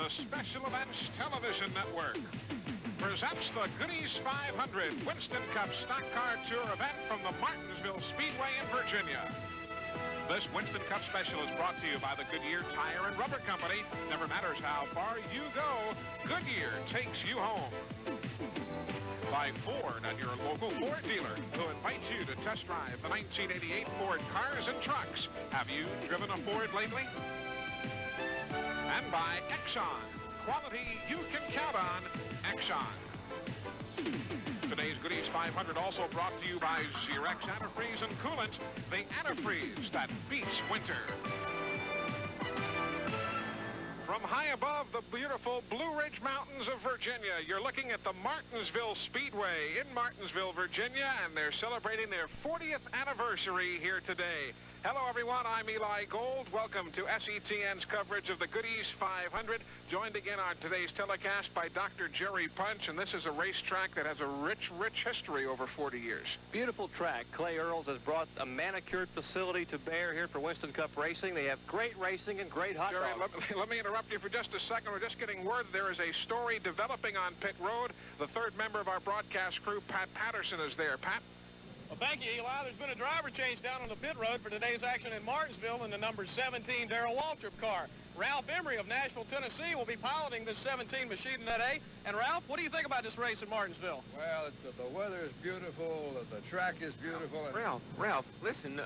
the Special Events Television Network presents the Goodies 500 Winston Cup Stock Car Tour event from the Martinsville Speedway in Virginia. This Winston Cup special is brought to you by the Goodyear Tire and Rubber Company. Never matters how far you go, Goodyear takes you home. By Ford and your local Ford dealer, who invite you to test drive the 1988 Ford cars and trucks. Have you driven a Ford lately? And by Exxon, quality you can count on, Exxon. Today's Goodies 500 also brought to you by Xerox Antifreeze and Coolant, the antifreeze that beats winter. From high above the beautiful Blue Ridge Mountains of Virginia, you're looking at the Martinsville Speedway in Martinsville, Virginia, and they're celebrating their 40th anniversary here today. Hello, everyone. I'm Eli Gold. Welcome to SETN's coverage of the Goodies 500. Joined again on today's telecast by Dr. Jerry Punch, and this is a racetrack that has a rich, rich history over 40 years. Beautiful track. Clay Earls has brought a manicured facility to bear here for Winston Cup racing. They have great racing and great hot dogs. Jerry, let me interrupt you for just a second. We're just getting word there is a story developing on pit road. The third member of our broadcast crew, Pat Patterson, is there. Pat? Well, thank you, Eli. There's been a driver change down on the pit road for today's action in Martinsville in the number 17 Darrell Waltrip car. Ralph Emery of Nashville, Tennessee will be piloting this 17 machine today. And Ralph, what do you think about this race in Martinsville? Well, the weather is beautiful, the track is beautiful. And Ralph, listen,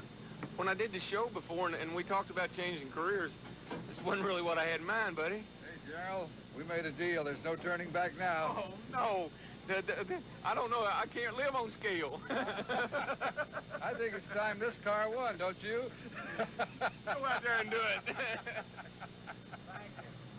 when I did the show before and we talked about changing careers, this wasn't really what I had in mind, buddy. Hey, Gerald, we made a deal. There's no turning back now. Oh, no. I don't know. I can't live on scale. I think it's time this car won, don't you? Go out there and do it.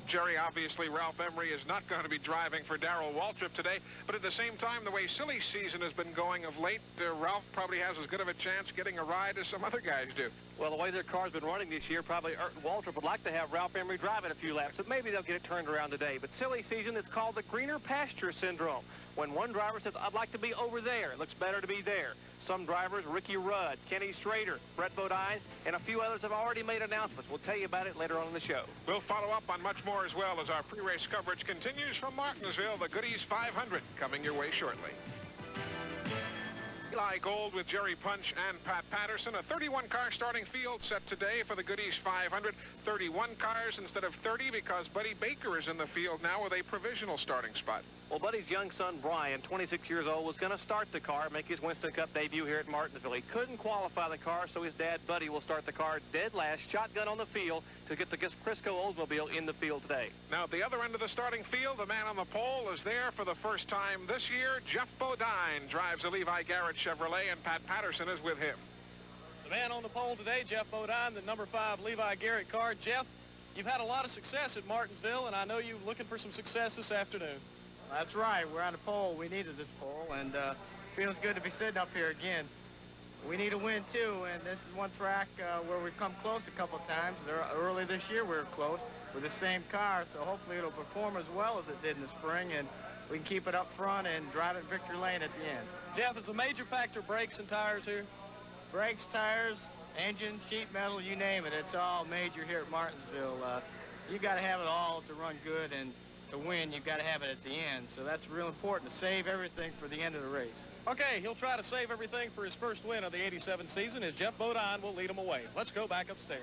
Jerry, obviously, Ralph Emery is not going to be driving for Darrell Waltrip today, but at the same time, the way silly season has been going of late, Ralph probably has as good of a chance getting a ride as some other guys do. Well, the way their car's been running this year, probably Waltrip would like to have Ralph Emery drive it a few laps, but maybe they'll get it turned around today. But silly season is called the greener pasture syndrome. When one driver says, I'd like to be over there, it looks better to be there. Some drivers, Ricky Rudd, Kenny Schrader, Brett Bodine, and a few others have already made announcements. We'll tell you about it later on in the show. We'll follow up on much more as well as our pre-race coverage continues from Martinsville, the Goodies 500, coming your way shortly. Eli Gold with Jerry Punch and Pat Patterson. A 31-car starting field set today for the Goodies 500. 31 cars instead of 30 because Buddy Baker is in the field now with a provisional starting spot. Well, Buddy's young son, Brian, 26 years old, was going to start the car, make his Winston Cup debut here at Martinsville. He couldn't qualify the car, so his dad, Buddy, will start the car dead last, shotgun on the field, to get the Crisco Oldsmobile in the field today. Now, at the other end of the starting field, the man on the pole is there for the first time this year. Jeff Bodine drives a Levi Garrett Chevrolet, and Pat Patterson is with him. The man on the pole today, Jeff Bodine, the number 5 Levi Garrett car. Jeff, you've had a lot of success at Martinsville, and I know you're looking for some success this afternoon. That's right. We're on the pole. We needed this pole, and feels good to be sitting up here again. We need a win, too, and this is one track where we've come close a couple times. Early this year we were close with the same car, so hopefully it'll perform as well as it did in the spring, and we can keep it up front and drive it victory lane at the end. Jeff, is a major factor brakes and tires here? Brakes, tires, engine, sheet metal, you name it. It's all major here at Martinsville. You got to have it all to run good, and to win, you've got to have it at the end. So that's real important to save everything for the end of the race. Okay, he'll try to save everything for his first win of the 87 season as Jeff Bodine will lead him away. Let's go back upstairs.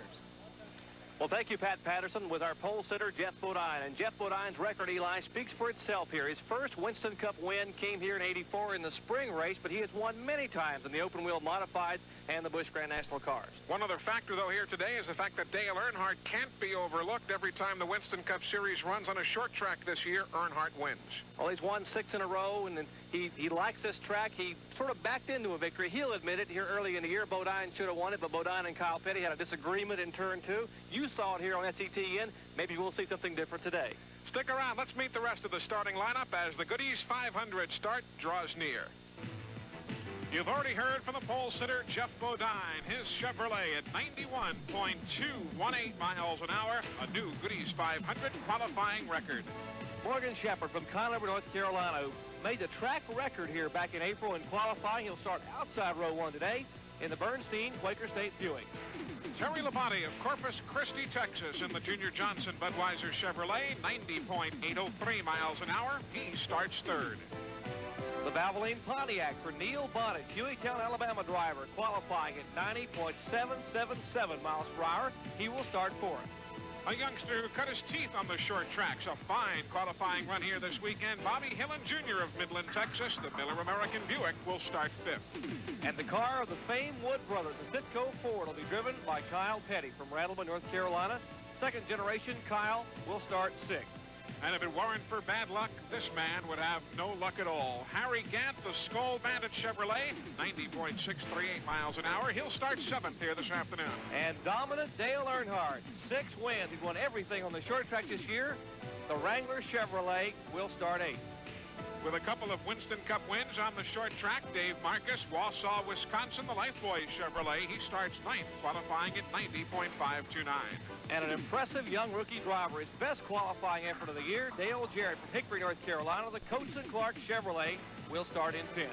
Well, thank you, Pat Patterson, with our pole sitter, Jeff Bodine. And Jeff Bodine's record, Eli, speaks for itself here. His first Winston Cup win came here in '84 in the spring race, but he has won many times in the open-wheel modifieds and the Busch Grand National cars. One other factor, though, here today is the fact that Dale Earnhardt can't be overlooked. Every time the Winston Cup Series runs on a short track this year, Earnhardt wins. Well, he's won 6 in a row, and he likes this track. He sort of backed into a victory. He'll admit it here early in the year. Bodine should have won it, but Bodine and Kyle Petty had a disagreement in turn 2. You saw it here on SETN. Maybe we'll see something different today. Stick around. Let's meet the rest of the starting lineup as the Goodies 500 start draws near. You've already heard from the pole sitter, Jeff Bodine. His Chevrolet at 91.218 miles an hour, a new Goodies 500 qualifying record. Morgan Shepherd from Conover, North Carolina, made the track record here back in April in qualifying. He'll start outside row 1 today. in the Bernstein Quaker State Buick. Terry Labonte of Corpus Christi, Texas, in the Junior Johnson Budweiser Chevrolet, 90.803 miles an hour. He starts third. The Valvoline Pontiac for Neil Bonnet, Hueytown, Alabama driver, qualifying at 90.777 miles per hour. He will start fourth. A youngster who cut his teeth on the short tracks. A fine qualifying run here this weekend. Bobby Hillen Jr. of Midland, Texas. The Miller American Buick will start fifth. And the car of the famed Wood brothers, the Citgo Ford, will be driven by Kyle Petty from Randleman, North Carolina. Second generation Kyle will start sixth. And if it weren't for bad luck, this man would have no luck at all. Harry Gant, the Skull Bandit Chevrolet, 90.638 miles an hour. He'll start seventh here this afternoon. And dominant Dale Earnhardt, 6 wins. He's won everything on the short track this year. The Wrangler Chevrolet will start eighth. With a couple of Winston Cup wins on the short track, Dave Marcus, Wausau, Wisconsin, the Lifeboy Chevrolet. He starts ninth, qualifying at 90.529. And an impressive young rookie driver. His best qualifying effort of the year, Dale Jarrett from Hickory, North Carolina. The Coates and Clark Chevrolet will start in 10th.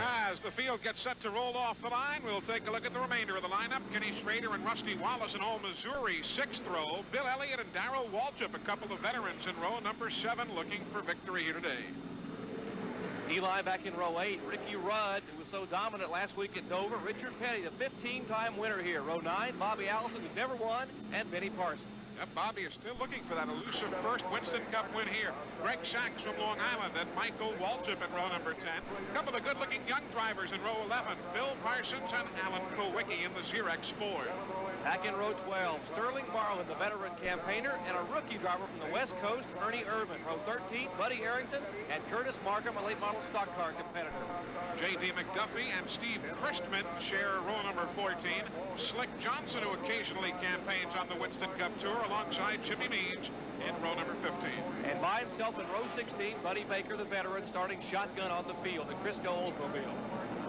As the field gets set to roll off the line, we'll take a look at the remainder of the lineup. Kenny Schrader and Rusty Wallace in Old Missouri, 6th row. Bill Elliott and Darrell Waltrip, a couple of veterans in row number 7, looking for victory here today. Eli back in row 8. Ricky Rudd, who was so dominant last week at Dover. Richard Petty, the 15-time winner here. Row 9, Bobby Allison, who never won, and Benny Parsons. Yep, Bobby is still looking for that elusive first Winston Cup win here. Greg Sachs from Long Island and Michael Waltrip in row number 10. A couple of good-looking young drivers in row 11. Phil Parsons and Alan Kowicki in the Xerox Ford. Back in row 12, Sterling Marlin, the veteran campaigner, and a rookie driver from the West Coast, Ernie Irvin. Row 13, Buddy Harrington, and Curtis Markham, a late model stock car competitor. J.D. McDuffie and Steve Christman share row number 14. Slick Johnson, who occasionally campaigns on the Winston Cup Tour, alongside Jimmy Means in row number 15. And by himself in row 16, Buddy Baker, the veteran, starting shotgun on the field, the Crisco Oldsmobile.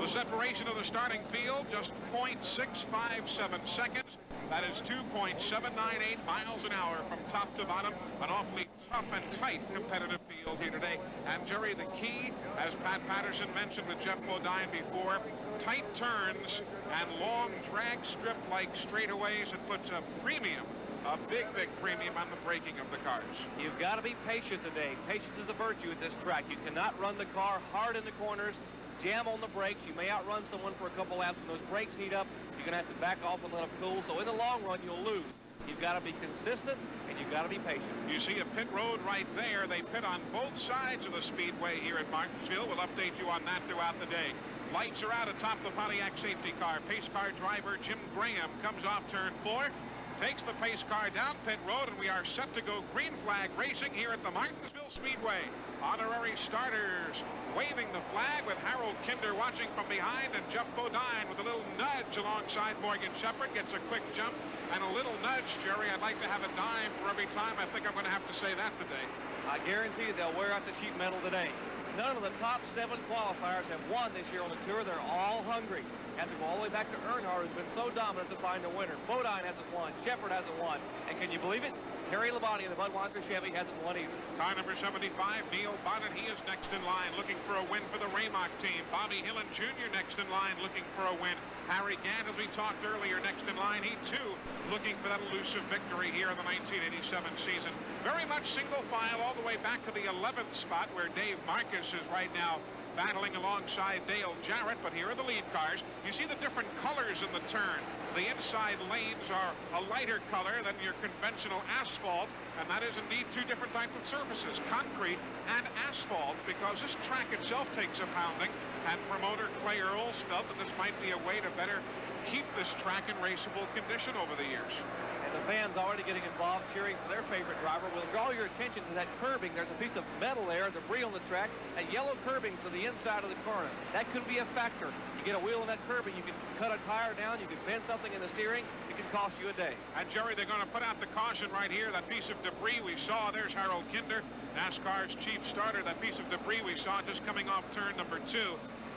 The separation of the starting field, just 0.657 seconds. That is 2.798 miles an hour from top to bottom. An awfully tough and tight competitive field here today. And Jerry, the key, as Pat Patterson mentioned with Jeff Bodine before, tight turns and long drag strip-like straightaways. It puts a premium, a big, big premium on the braking of the cars. You've got to be patient today. Patience is a virtue at this track. You cannot run the car hard in the corners, jam on the brakes. You may outrun someone for a couple laps. When those brakes heat up, you're going to have to back off and let them cool. So in the long run, you'll lose. You've got to be consistent, and you've got to be patient. You see a pit road right there. They pit on both sides of the speedway here at Martinsville. We'll update you on that throughout the day. Lights are out atop the Pontiac safety car. Pace car driver Jim Graham comes off turn 4. Takes the pace car down pit road, and we are set to go green flag racing here at the Martinsville Speedway. Honorary starters waving the flag with Harold Kinder watching from behind, and Jeff Bodine with a little nudge alongside Morgan Shepherd. Gets a quick jump and a little nudge, Jerry. I'd like to have a dime for every time. I think I'm going to have to say that today. I guarantee you they'll wear out the sheet metal today. None of the top 7 qualifiers have won this year on the tour. They're all hungry. Have to go all the way back to Earnhardt, who's been so dominant to find a winner. Bodine hasn't won. Shepherd hasn't won. And can you believe it? Terry Labonte in the Budweiser Chevy hasn't won either. Car number 75, Neil Bonnet. He is next in line, looking for a win for the Raymock team. Bobby Hillen Jr. next in line, looking for a win. Harry Gant, as we talked earlier, next in line. He, too, looking for that elusive victory here in the 1987 season. Very much single file all the way back to the 11th spot, where Dave Marcus is right now battling alongside Dale Jarrett, but here are the lead cars. You see the different colors in the turn. The inside lanes are a lighter color than your conventional asphalt, and that is indeed 2 different types of surfaces, concrete and asphalt, because this track itself takes a pounding, and promoter Clay Earls felt that this might be a way to better keep this track in raceable condition over the years. The fans already getting involved, cheering for their favorite driver. We'll draw your attention to that curbing. There's a piece of metal there, debris on the track, that yellow curbing to the inside of the corner. That could be a factor. You get a wheel in that curbing, you can cut a tire down, you can bend something in the steering, it can cost you a day. And Jerry, they're going to put out the caution right here. That piece of debris we saw, there's Harold Kinder, NASCAR's chief starter. That piece of debris we saw just coming off turn number 2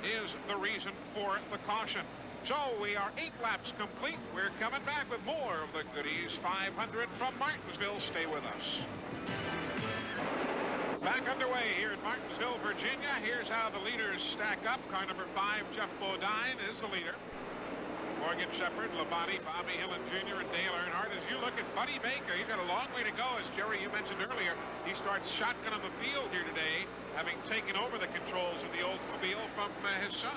is the reason for the caution. So we are 8 laps complete. We're coming back with more of the Goodies 500 from Martinsville. Stay with us. Back underway here at Martinsville, Virginia. Here's how the leaders stack up. Car number 5, Jeff Bodine, is the leader. Morgan Shepherd, Labonte, Bobby Hillen Jr., and Dale Earnhardt. As you look at Buddy Baker, he's got a long way to go. As Jerry, you mentioned earlier, he starts shotgun on the field here today, having taken over the controls of the Oldsmobile from his son.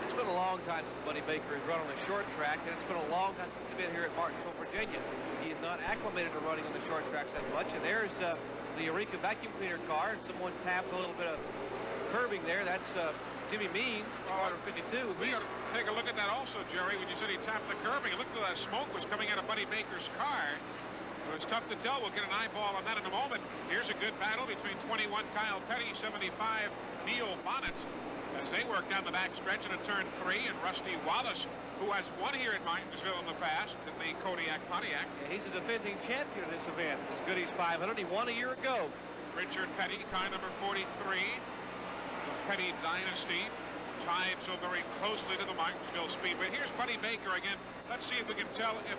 It's been a long time since Buddy Baker has run on the short track, and it's been a long time since he's been here at Martinsville, Virginia. He is not acclimated to running on the short tracks that much, and there's the Eureka vacuum cleaner car. Someone tapped a little bit of curbing there. That's Jimmy Means, car number 52. We got to take a look at that also, Jerry. When you said he tapped the curbing, it looked like that smoke was coming out of Buddy Baker's car. It was tough to tell. We'll get an eyeball on that in a moment. Here's a good battle between 21 Kyle Petty, 75 Neil Bonnet, as they work down the back stretch into turn 3, and Rusty Wallace, who has won here at Martinsville in the past in the Kodiak Pontiac. Yeah, he's a defending champion in this event. This Goody's 500. He won a year ago. Richard Petty, car number 43. The Petty dynasty tied so very closely to the Martinsville Speedway. Here's Buddy Baker again. Let's see if we can tell if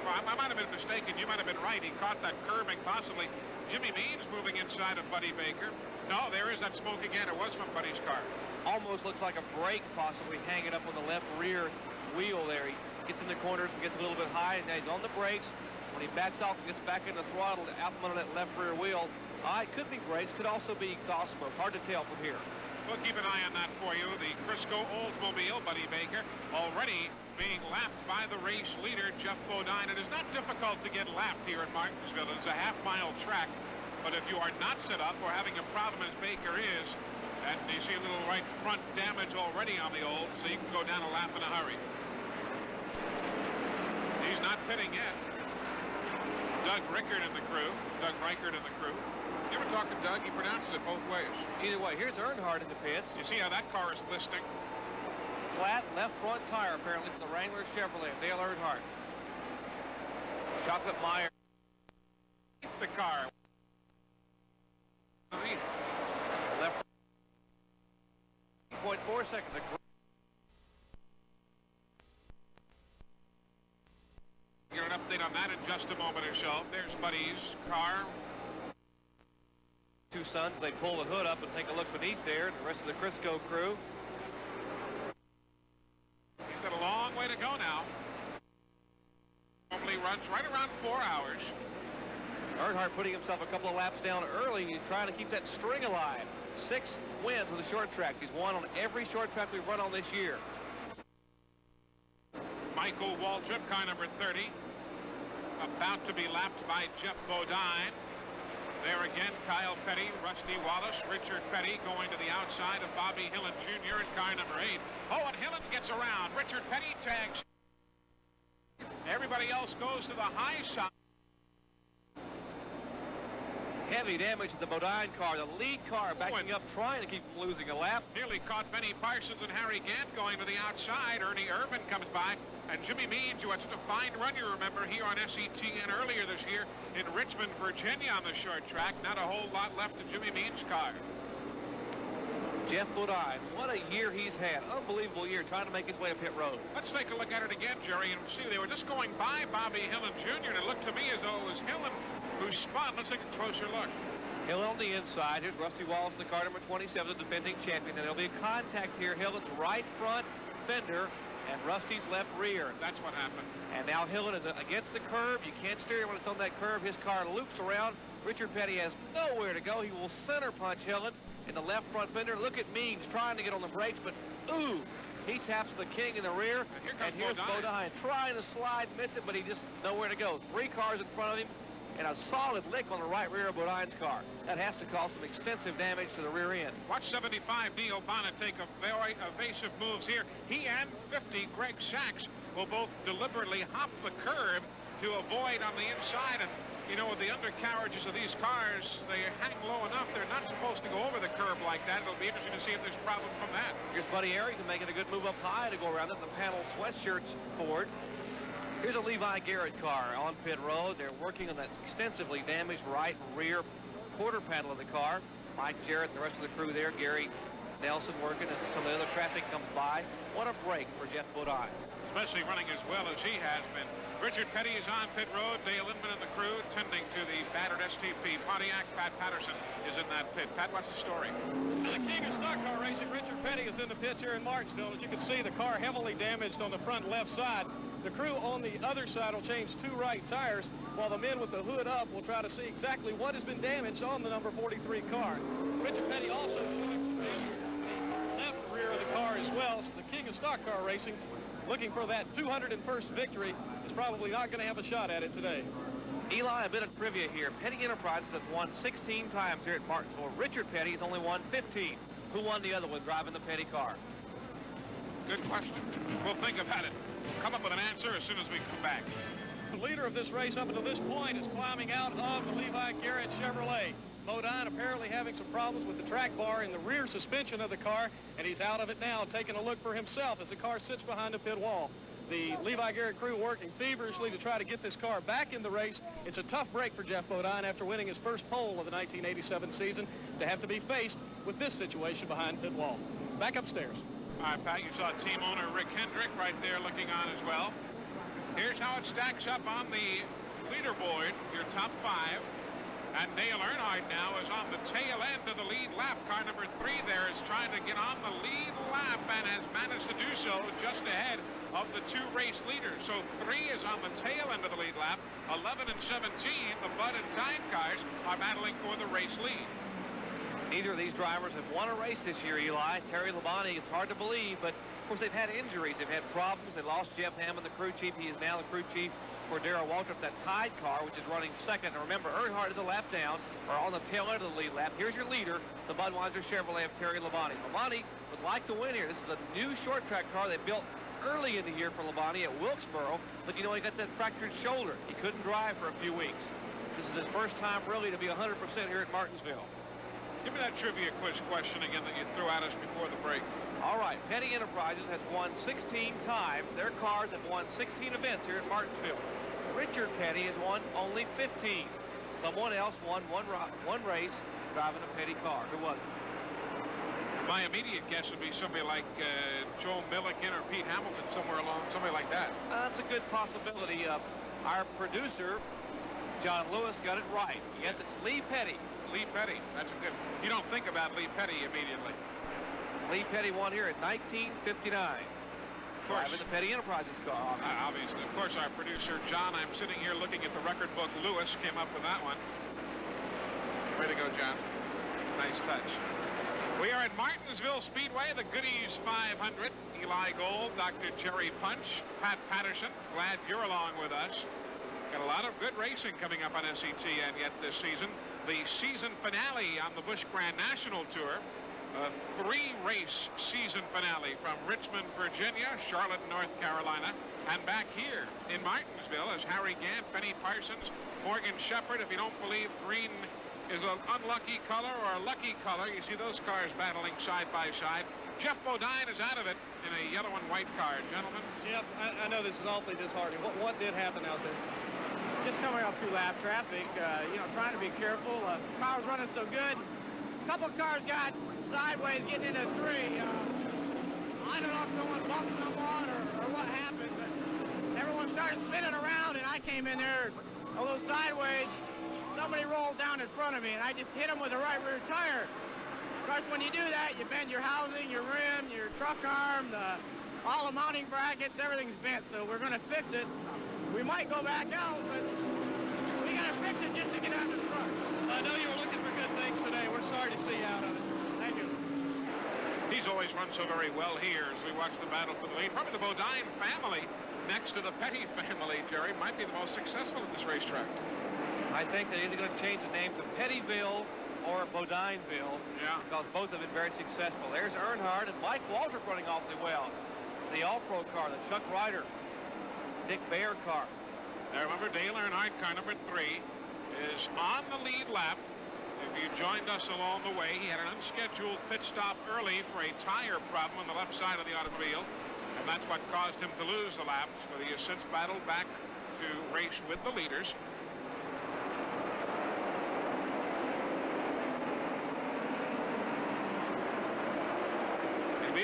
I might have been mistaken. You might have been right. He caught that curbing possibly. Jimmy Means moving inside of Buddy Baker. No, there is that smoke again. It was from Buddy's car. Almost looks like a brake possibly hanging up on the left rear wheel there. He gets in the corners and gets a little bit high, and now he's on the brakes. When he backs off and gets back in the throttle out from under that left rear wheel, it could be brakes, could also be exhaust smoke. Hard to tell from here. We'll keep an eye on that for you. The Crisco Oldsmobile, Buddy Baker, already being lapped by the race leader, Jeff Bodine. It is not difficult to get lapped here at Martinsville. It's a half-mile track, but if you are not set up or having a problem as Baker is, and you see a little right front damage already on the old, so you can go down a lap in a hurry. He's not pitting yet. Doug Reichert and the crew. You ever talk to Doug? He pronounces it both ways. Either way, here's Earnhardt in the pits. You see how that car is listing? Flat left front tire, apparently, for the Wrangler Chevrolet. Dale Earnhardt. Chocolate Meyer. The car. Left 0.4 seconds. Get an update on that in just a moment or so. There's Buddy's car. Two sons, they pull the hood up and take a look beneath there. The rest of the Crisco crew. He's got a long way to go now. Normally runs right around 4 hours. Earnhardt putting himself a couple of laps down early. He's trying to keep that string alive. 6 wins with the short track. He's won on every short track we've run on this year. Michael Waltrip, car number 30. About to be lapped by Jeff Bodine. There again, Kyle Petty, Rusty Wallace, Richard Petty going to the outside of Bobby Hillen Jr. in car number 8. Oh, and Hillen gets around. Richard Petty tags. Everybody else goes to the high side. Heavy damage to the Bodine car. The lead car backing up, trying to keep from losing a lap. Nearly caught Benny Parsons and Harry Gant going to the outside. Ernie Irvin comes by. And Jimmy Means, who had such a fine run, you remember, here on SETN earlier this year in Richmond, Virginia on the short track. Not a whole lot left to Jimmy Means' car. Jeff Bodine, what a year he's had. Unbelievable year trying to make his way to pit road. Let's take a look at it again, Jerry, and see, they were just going by Bobby Hillen Jr., and it looked to me as though it was Hillen who spun. Let's take a closer look. Hillen on the inside. Here's Rusty Wallace, the car number 27, the defending champion. And there'll be a contact here. Hillen's right front fender and Rusty's left rear. That's what happened. And now Hillen is against the curb. You can't steer when it's on that curb. His car loops around. Richard Petty has nowhere to go. He will center punch Hillen in the left front fender. Look at Means trying to get on the brakes, but ooh, he taps the king in the rear. And here's Bodine trying to slide, miss it, but he just nowhere to go. 3 cars in front of him and a solid lick on the right rear of Bodine's car. That has to cause some extensive damage to the rear end. Watch 75 Neil Bonnet take a very evasive moves here. He and 50 Greg Sachs will both deliberately hop the curb to avoid on the inside. And you know, with the undercarriages of these cars, they hang low enough. They're not supposed to go over the curb like that. It'll be interesting to see if there's a problem from that. Here's Buddy Arrington making a good move up high to go around it. The panel sweatshirts forward. Here's a Levi Garrett car on pit road. They're working on that extensively damaged right rear quarter panel of the car. Mike Jarrett and the rest of the crew there. Gary Nelson working as some of the other traffic comes by. What a break for Jeff Bodine. Especially running as well as he has been. Richard Petty is on pit road. Dale Inman and the crew tending to the battered STP Pontiac. Pat Patterson is in that pit. Pat, what's the story? The king of stock car racing, Richard Petty, is in the pits here in Martinsville. As you can see, the car heavily damaged on the front left side. The crew on the other side will change 2 right tires, while the men with the hood up will try to see exactly what has been damaged on the number 43 car. Richard Petty also showing some damage in the left rear of the car as well. So the king of stock car racing, looking for that 201st victory, is probably not going to have a shot at it today. Eli, a bit of trivia here. Petty Enterprises has won 16 times here at Martinsville. Richard Petty has only won 15. Who won the other one driving the Petty car? Good question. We'll think about it. We'll come up with an answer as soon as we come back. The leader of this race up until this point is climbing out of the Levi Garrett Chevrolet. Bodine apparently having some problems with the track bar in the rear suspension of the car, and he's out of it now, taking a look for himself as the car sits behind the pit wall. The Levi Garrett crew working feverishly to try to get this car back in the race. It's a tough break for Jeff Bodine after winning his first pole of the 1987 season to have to be faced with this situation behind pit wall. Back upstairs. All right, Pat, you saw team owner Rick Hendrick right there looking on as well. Here's how it stacks up on the leaderboard, your top 5. And Dale Earnhardt now is on the tail end of the lead lap. Car number 3 there is trying to get on the lead lap and has managed to do so just ahead of the 2 race leaders. So 3 is on the tail end of the lead lap. 11 and 17, the Bud and Time cars are battling for the race lead. Neither of these drivers have won a race this year, Eli. Terry Labonte, it's hard to believe, but of course they've had injuries. They've had problems. They lost Jeff Hammond, the crew chief. He is now the crew chief for Darrell Waltrip, that Tide car, which is running second. And remember, Earnhardt is a lap down, or on the tail end of the lead lap. Here's your leader, the Budweiser Chevrolet of Terry Labonte. Labonte would like to win here. This is a new short track car they built early in the year for Labonte at Wilkesboro, but you know, he got that fractured shoulder. He couldn't drive for a few weeks. This is his first time really to be 100% here at Martinsville. Give me that trivia quiz question again that you threw at us before the break. All right, Petty Enterprises has won 16 times. Their cars have won 16 events here at Martinsville. Richard Petty has won only 15. Someone else won one race driving a Petty car. Who was it? My immediate guess would be somebody like Joe Milliken or Pete Hamilton, somebody like that. That's a good possibility. Our producer, John Lewis, got it right. Yes, it's Lee Petty. Lee Petty. That's a good. You don't think about Lee Petty immediately. Lee Petty won here in 1959. Driving the Petty Enterprises car. Obviously. Of course, our producer, John, I'm sitting here looking at the record book. Lewis came up with that one. Way to go, John. Nice touch. We are at Martinsville Speedway, the Goodies 500. Eli Gold, Dr. Jerry Punch, Pat Patterson. Glad you're along with us. Got a lot of good racing coming up on SETN yet this season. The season finale on the Busch Grand National Tour. A 3-race season finale from Richmond, Virginia, Charlotte, North Carolina, and back here in Martinsville as Harry Gant, Benny Parsons, Morgan Shepherd. If you don't believe green is an unlucky color or a lucky color, you see those cars battling side by side. Jeff Bodine is out of it in a yellow and white car. Gentlemen? Jeff, I know this is awfully disheartening. What did happen out there? Just coming up through lap traffic, you know, trying to be careful. Car was running so good. A couple cars got sideways getting into 3. I don't know if someone bumped someone or what happened, but everyone started spinning around, and I came in there a little sideways. Somebody rolled down in front of me, and I just hit him with the right rear tire. Of course, when you do that, you bend your housing, your rim, your truck arm, all the mounting brackets, everything's bent, so we're going to fix it. We might go back out, but we got to fix it just to get out of the truck. I know you were looking for good things today. We're sorry to see you out of it. Thank you. He's always run so very well here as we watch the battle for the lead. Probably the Bodine family next to the Petty family, Jerry, might be the most successful at this racetrack. I think they're either going to change the name to Pettyville or Bodineville. Yeah. Because both have been very successful. There's Earnhardt and Mike Waltrip running awfully well. The All-Pro car, the Chuck Ryder, Dick Baer car. Now remember, Dale Earnhardt, car number 3, is on the lead lap. If you joined us along the way, he had an unscheduled pit stop early for a tire problem on the left side of the automobile, and that's what caused him to lose the laps, but he has since battled back to race with the leaders.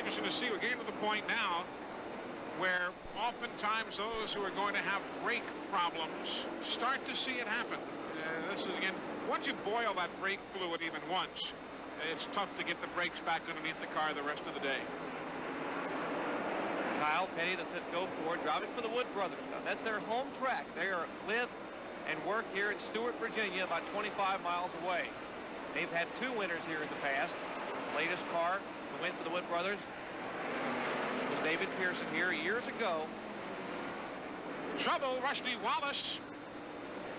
interesting to see. We're getting to the point now where oftentimes those who are going to have brake problems start to see it happen. This is, again, once you boil that brake fluid even once, it's tough to get the brakes back underneath the car the rest of the day. Kyle Petty, that said go forward, driving for the Wood brothers. Now, that's their home track. They live and work here in Stewart, Virginia, about 25 miles away. They've had 2 winners here in the past. The latest car to win for the Wood brothers was David Pearson here years ago. Trouble, Rusty Wallace.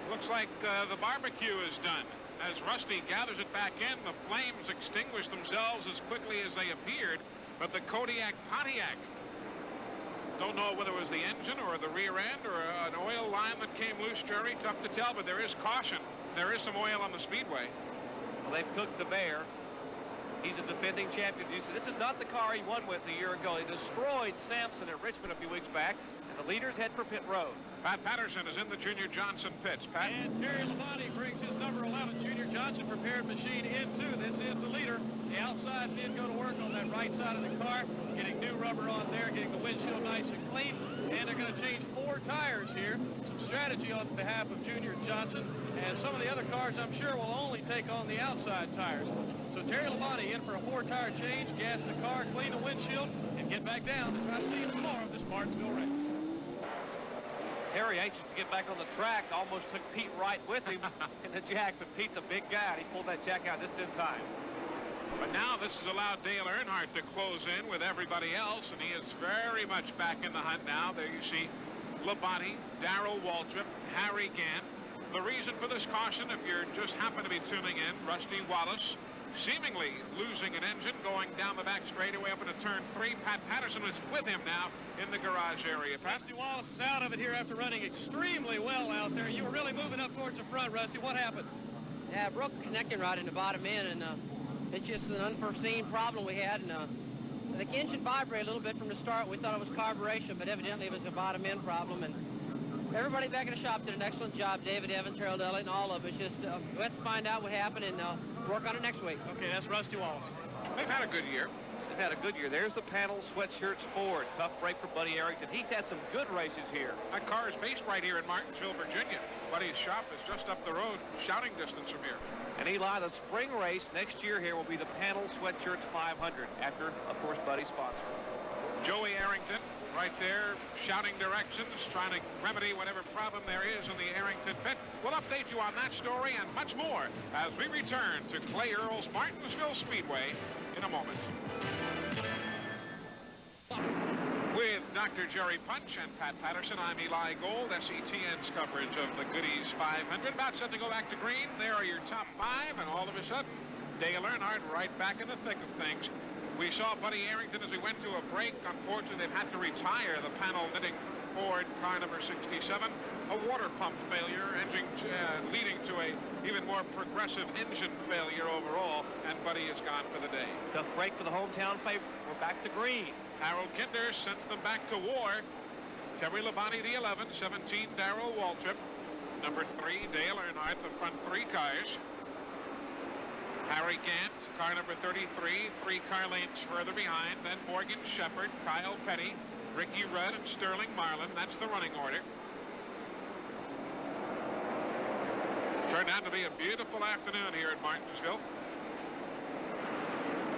Looks like the barbecue is done. As Rusty gathers it back in, the flames extinguish themselves as quickly as they appeared, but the Kodiak Pontiac, don't know whether it was the engine or the rear end or an oil line that came loose, Jerry. Tough to tell, but there is caution. There is some oil on the speedway. Well, they've cooked the bear. He's a defending champion. This is not the car he won with a year ago. He destroyed Sampson at Richmond a few weeks back, and the leaders head for pit road. Pat Patterson is in the Junior Johnson pits. Pat? And Terry Labonte brings his number 11 Junior Johnson prepared machine in, too. This is the leader. The outside men go to work on that right side of the car, getting new rubber on there, getting the windshield nice and clean, and they're going to change 4 tires here. Some strategy on behalf of Junior Johnson, and some of the other cars, I'm sure, will only take on the outside tires. So Terry Labonte in for a 4-tire change, gas the car, clean the windshield, and get back down to try to see some more of this Martinsville race. Terry, anxious to get back on the track, almost took Pete Wright with him in the jack, but Pete's a big guy, and he pulled that jack out just in time. But now this has allowed Dale Earnhardt to close in with everybody else, and he is very much back in the hunt now. There you see Labonte, Darrell Waltrip, Harry Gant. The reason for this caution, if you just happen to be tuning in, Rusty Wallace seemingly losing an engine going down the back straightaway up into turn 3. Pat Patterson is with him now in the garage area. Rusty Wallace is out of it here after running extremely well out there. You were really moving up towards the front, Rusty. What happened? Yeah, I broke the connecting rod in the bottom end, and it's just an unforeseen problem we had. And the engine vibrated a little bit from the start. We thought it was carburation, but evidently it was a bottom end problem. And everybody back in the shop did an excellent job. David Evans, Harold Elliott, and all of us. Just we have to find out what happened and work on it next week. Okay, that's Rusty Wallace. They've had a good year. They've had a good year. There's the panel sweatshirts Ford. Tough break for Buddy Arrington. He's had some good races here. That car is based right here in Martinsville, Virginia. Buddy's shop is just up the road, shouting distance from here. And Eli, the spring race next year here will be the panel sweatshirts 500 after, of course, Buddy's sponsor. Joey Arrington right there shouting directions, trying to remedy whatever problem there is in the Arrington pit. We'll update you on that story and much more as we return to Clay Earl's Martinsville Speedway in a moment. With Dr. Jerry Punch and Pat Patterson, I'm Eli Gold. SETN's coverage of the Goodies 500. About set to go back to green. There are your top 5, and all of a sudden, Dale Earnhardt right back in the thick of things. We saw Buddy Arrington as he went to a break. Unfortunately, they've had to retire the panel knitting Ford car number 67. A water pump failure, leading to a even more progressive engine failure overall, and Buddy is gone for the day. Tough break for the hometown favorite. We're back to green. Harold Kinder sends them back to war. Terry Labonte, the 11, 17, Darrell Waltrip. Number 3, Dale Earnhardt, the front 3 cars. Harry Gant, car number 33, 3 car lengths further behind. Then Morgan Shepherd, Kyle Petty, Ricky Rudd, and Sterling Marlin. That's the running order. Turned out to be a beautiful afternoon here at Martinsville.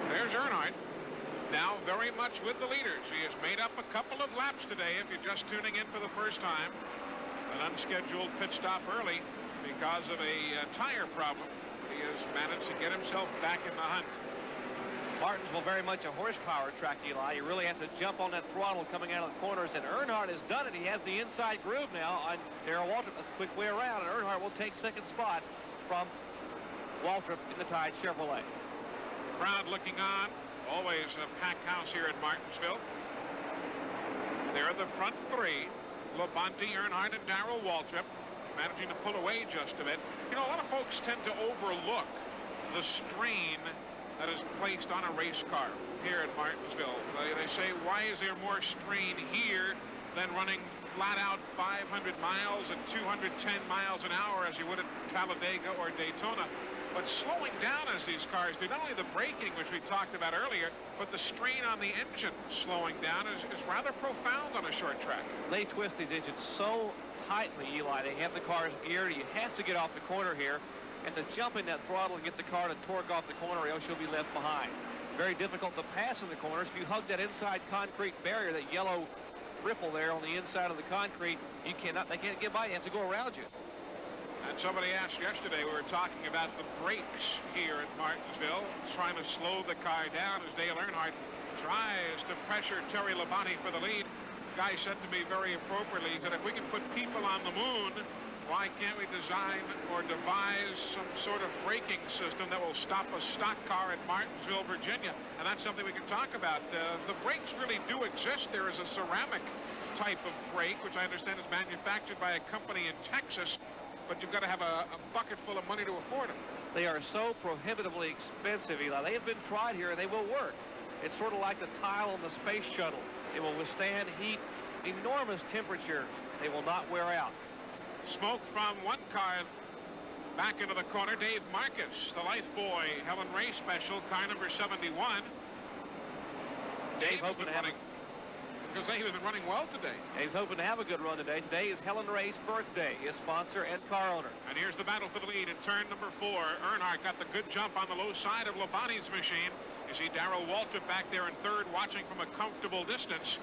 There's Earnhardt. Now very much with the leaders. He has made up a couple of laps today if you're just tuning in for the first time. An unscheduled pit stop early because of a tire problem. He has managed to get himself back in the hunt. Martinsville very much a horsepower track, Eli. You really have to jump on that throttle coming out of the corners, and Earnhardt has done it. He has the inside groove now on Darrell Waltrip. That's a quick way around, and Earnhardt will take second spot from Waltrip in the Tide Chevrolet. Crowd looking on. Always a packed house here at Martinsville. There are the front 3. Labonte, Earnhardt, and Darrell Waltrip managing to pull away just a bit. You know, a lot of folks tend to overlook the strain that is placed on a race car here at Martinsville. They say, why is there more strain here than running flat out 500 miles at 210 miles an hour as you would at Talladega or Daytona? but slowing down as these cars do. Not only the braking, which we talked about earlier, but the strain on the engine slowing down is rather profound on a short track. They twist these engines so tightly, Eli. They have the cars geared. You have to get off the corner here and to jump in that throttle and get the car to torque off the corner, or else you'll be left behind. Very difficult to pass in the corners. If you hug that inside concrete barrier, that yellow ripple there on the inside of the concrete, they can't get by. You have to go around you. And somebody asked yesterday, we were talking about the brakes here at Martinsville, trying to slow the car down as Dale Earnhardt tries to pressure Terry Labonte for the lead. The guy said to me very appropriately that if we can put people on the moon, why can't we design or devise some sort of braking system that will stop a stock car at Martinsville, Virginia? And that's something we can talk about. The brakes really do exist. There is a ceramic type of brake, which I understand is manufactured by a company in Texas, but you've got to have a bucket full of money to afford them. They are so prohibitively expensive, Eli. They have been tried here, and they will work. It's sort of like the tile on the space shuttle. It will withstand heat, enormous temperature. They will not wear out. Smoke from one car back into the corner. Dave Marcus, the life boy, Helen Ray special, car number 71. Dave hoping to have because he has been running well today. He's hoping to have a good run today. Today is Helen Ray's birthday, his sponsor and car owner. And here's the battle for the lead in turn number 4. Earnhardt got the good jump on the low side of Labonte's machine. You see Darrell Waltrip back there in third, watching from a comfortable distance.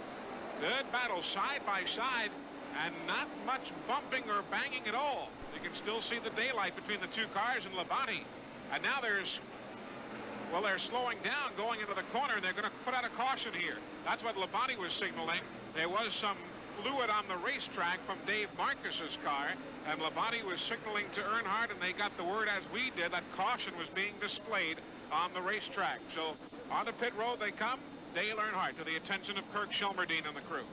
Good battle side by side, and not much bumping or banging at all. You can still see the daylight between the two cars and Labonte. And now they're slowing down going into the corner, and they're going to put out a caution here. That's what Labonte was signaling. There was some fluid on the racetrack from Dave Marcus's car, and Labonte was signaling to Earnhardt, and they got the word as we did that caution was being displayed on the racetrack. So on the pit road they come. Dale Earnhardt to the attention of Kirk Shelmerdine and the crew.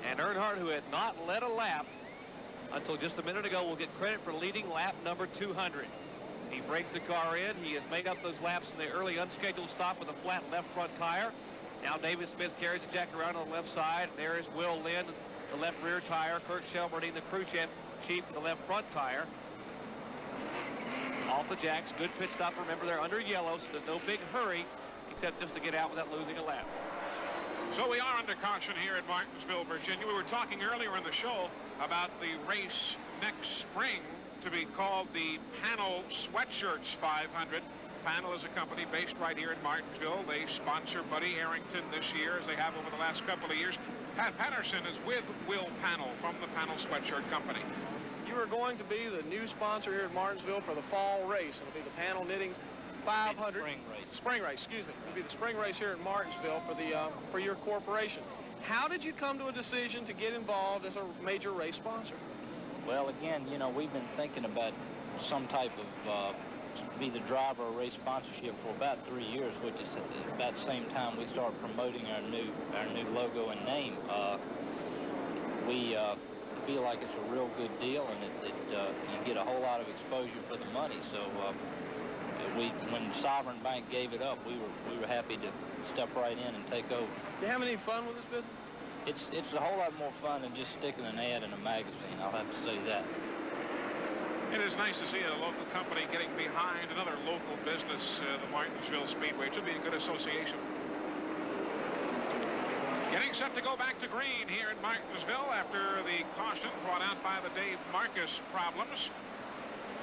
And Earnhardt, who had not led a lap until just a minute ago, will get credit for leading lap number 200. He breaks the car in. He has made up those laps in the early unscheduled stop with a flat left front tire. Now David Smith carries the jack around on the left side. There is Will Lynn, the left rear tire. Kirk Shelmerdine, the crew chief, with the left front tire. Off the jacks, good pit stop. Remember, they're under yellow, so there's no big hurry, except just to get out without losing a lap. So we are under caution here at Martinsville, Virginia. We were talking earlier in the show about the race next spring to be called the Panel Sweatshirts 500. Panel is a company based right here in Martinsville. They sponsor Buddy Arrington this year, as they have over the last couple of years. Pat Patterson is with Will Panel from the Panel Sweatshirt Company. You are going to be the new sponsor here at Martinsville for the fall race. It'll be the Panel Knitting 500. Spring race, excuse me. It'll be the spring race here at Martinsville for your corporation. How did you come to a decision to get involved as a major race sponsor? Well, again, you know, we've been thinking about some type of be the driver or race sponsorship for about 3 years, which is at about the same time we start promoting our new logo and name. We feel like it's a real good deal, and you get a whole lot of exposure for the money. So when Sovereign Bank gave it up, we were happy to step right in and take over. Do you have any fun with this business? It's a whole lot more fun than just sticking an ad in a magazine, I'll have to say that. It is nice to see a local company getting behind another local business, the Martinsville Speedway. It should be a good association. Getting set to go back to green here in Martinsville after the caution brought out by the Dave Marcus problems.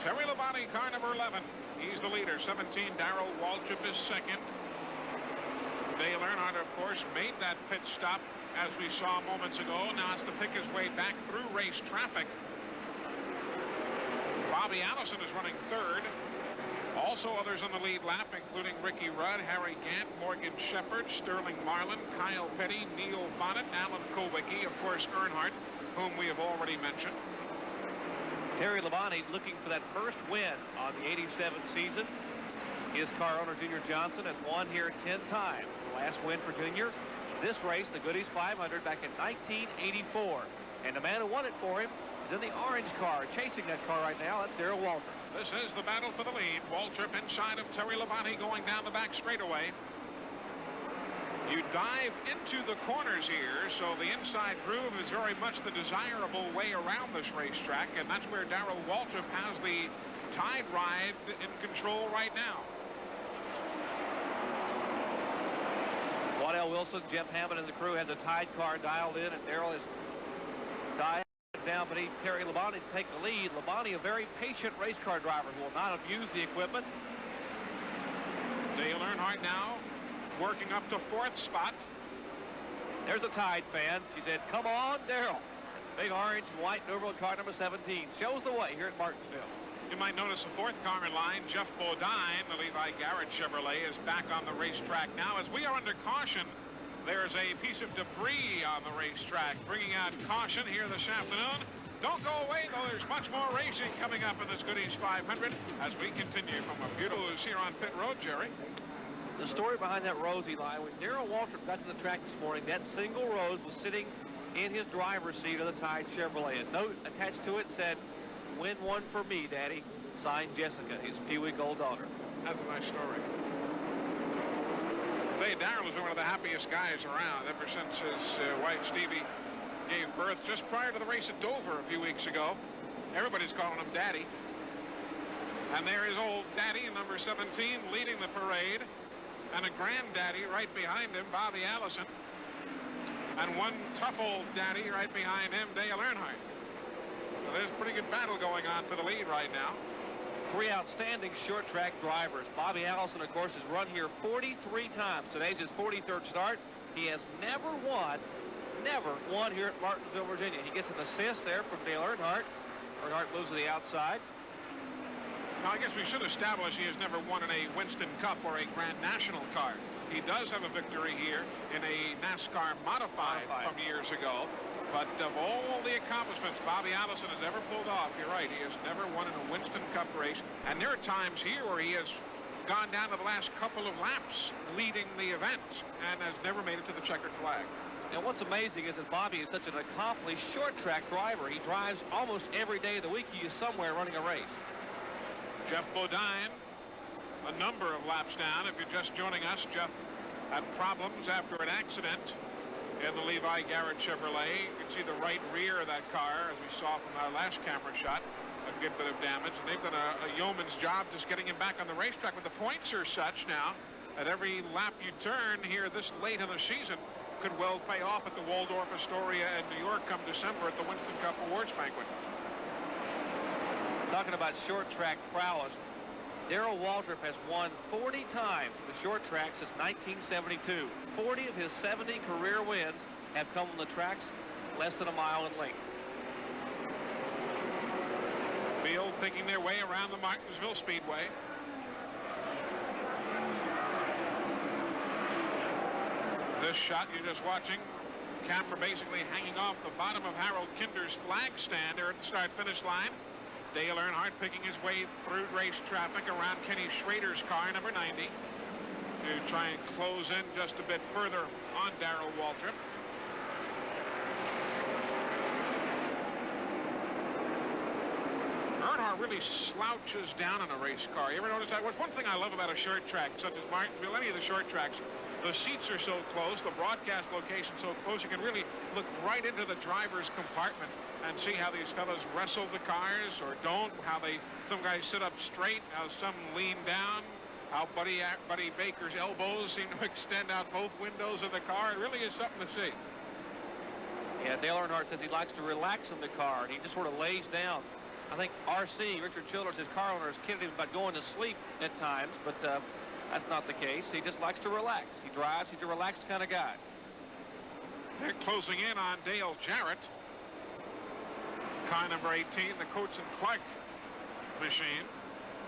Terry Labonte, car number 11. He's the leader. 17, Darrell Waltrip is second. Dale Earnhardt, of course, made that pit stop, as we saw moments ago. Now has to pick his way back through race traffic. Bobby Allison is running third. Also others on the lead lap, including Ricky Rudd, Harry Gant, Morgan Shepherd, Sterling Marlin, Kyle Petty, Neil Bonnet, Alan Kowicki, of course Earnhardt, whom we have already mentioned. Terry Labonte looking for that first win on the 87 season. His car owner, Junior Johnson, has won here 10 times. The last win for Junior, this race, the Goody's 500, back in 1984. And the man who won it for him is in the orange car, chasing that car right now. That's Darrell Waltrip. This is the battle for the lead. Waltrip inside of Terry Labonte going down the back straightaway. You dive into the corners here, so the inside groove is very much the desirable way around this racetrack, and that's where Darrell Waltrip has the Tide Ride in control right now. Waddell Wilson, Jeff Hammond, and the crew had the Tide car dialed in, and Darrell is dialed down beneath Terry Labonte to take the lead. Labonte, a very patient race car driver who will not abuse the equipment. Dale Earnhardt now working up to 4th spot. There's a Tide fan. She said, "Come on, Darrell." Big orange and white Noble car number 17 shows the way here at Martinsville. You might notice the 4th car in line, Jeff Bodine, the Levi Garrett Chevrolet, is back on the racetrack now. As we are under caution, there's a piece of debris on the racetrack, bringing out caution here this afternoon. Don't go away, though. There's much more racing coming up in this Goodies 500 as we continue from a beautiful here on pit road, Jerry. The story behind that rose, Eli, when Darrell Waltrip got to the track this morning, that single rose was sitting in his driver's seat of the Tide Chevrolet. A note attached to it said, "Win one for me, Daddy." Signed Jessica, his few-week-old daughter. That's a nice story. Say, Darrell was one of the happiest guys around ever since his wife Stevie gave birth just prior to the race at Dover a few weeks ago. Everybody's calling him Daddy. And there is old Daddy, number 17, leading the parade. And a granddaddy right behind him, Bobby Allison. And one tough old daddy right behind him, Dale Earnhardt. So there's a pretty good battle going on for the lead right now. Three outstanding short track drivers. Bobby Allison, of course, has run here 43 times. Today's his 43rd start. He has never won here at Martinsville, Virginia. He gets an assist there from Dale Earnhardt. Earnhardt moves to the outside. Now, I guess we should establish he has never won in a Winston Cup or a Grand National car. He does have a victory here in a NASCAR modified from years ago. But of all the accomplishments Bobby Allison has ever pulled off, you're right, he has never won in a Winston Cup race. And there are times here where he has gone down to the last couple of laps leading the event and has never made it to the checkered flag. And what's amazing is that Bobby is such an accomplished short track driver. He drives almost every day of the week. He is somewhere running a race. Jeff Bodine, a number of laps down. If you're just joining us, Jeff had problems after an accident in the Levi Garrett Chevrolet. You can see the right rear of that car, as we saw from our last camera shot, a good bit of damage. And they've done a yeoman's job just getting him back on the racetrack. But the points are such now that every lap you turn here this late in the season could well pay off at the Waldorf Astoria in New York come December at the Winston Cup Awards Banquet. Talking about short track prowess, Darrell Waltrip has won 40 times the short track since 1972. 40 of his 70 career wins have come on the tracks less than a mile in length. Field picking their way around the Martinsville Speedway. This shot you're just watching, camera basically hanging off the bottom of Harold Kinder's flag stand there at the start-finish line. Dale Earnhardt picking his way through race traffic around Kenny Schrader's car, number 90, to try and close in just a bit further on Darrell Waltrip. Earnhardt really slouches down in a race car. You ever notice that? What's one thing I love about a short track, such as Martinsville, any of the short tracks, the seats are so close, the broadcast location so close, you can really look right into the driver's compartment and see how these fellows wrestle the cars or don't, how some guys sit up straight, how some lean down, how Buddy Baker's elbows seem to extend out both windows of the car. It really is something to see. Yeah, Dale Earnhardt says he likes to relax in the car, and he just sort of lays down. I think RC, Richard Childers, his car owner, has kidded him about going to sleep at times, but that's not the case. He just likes to relax. He drives. He's a relaxed kind of guy. They're closing in on Dale Jarrett. Car number 18, the Coates and Clark machine.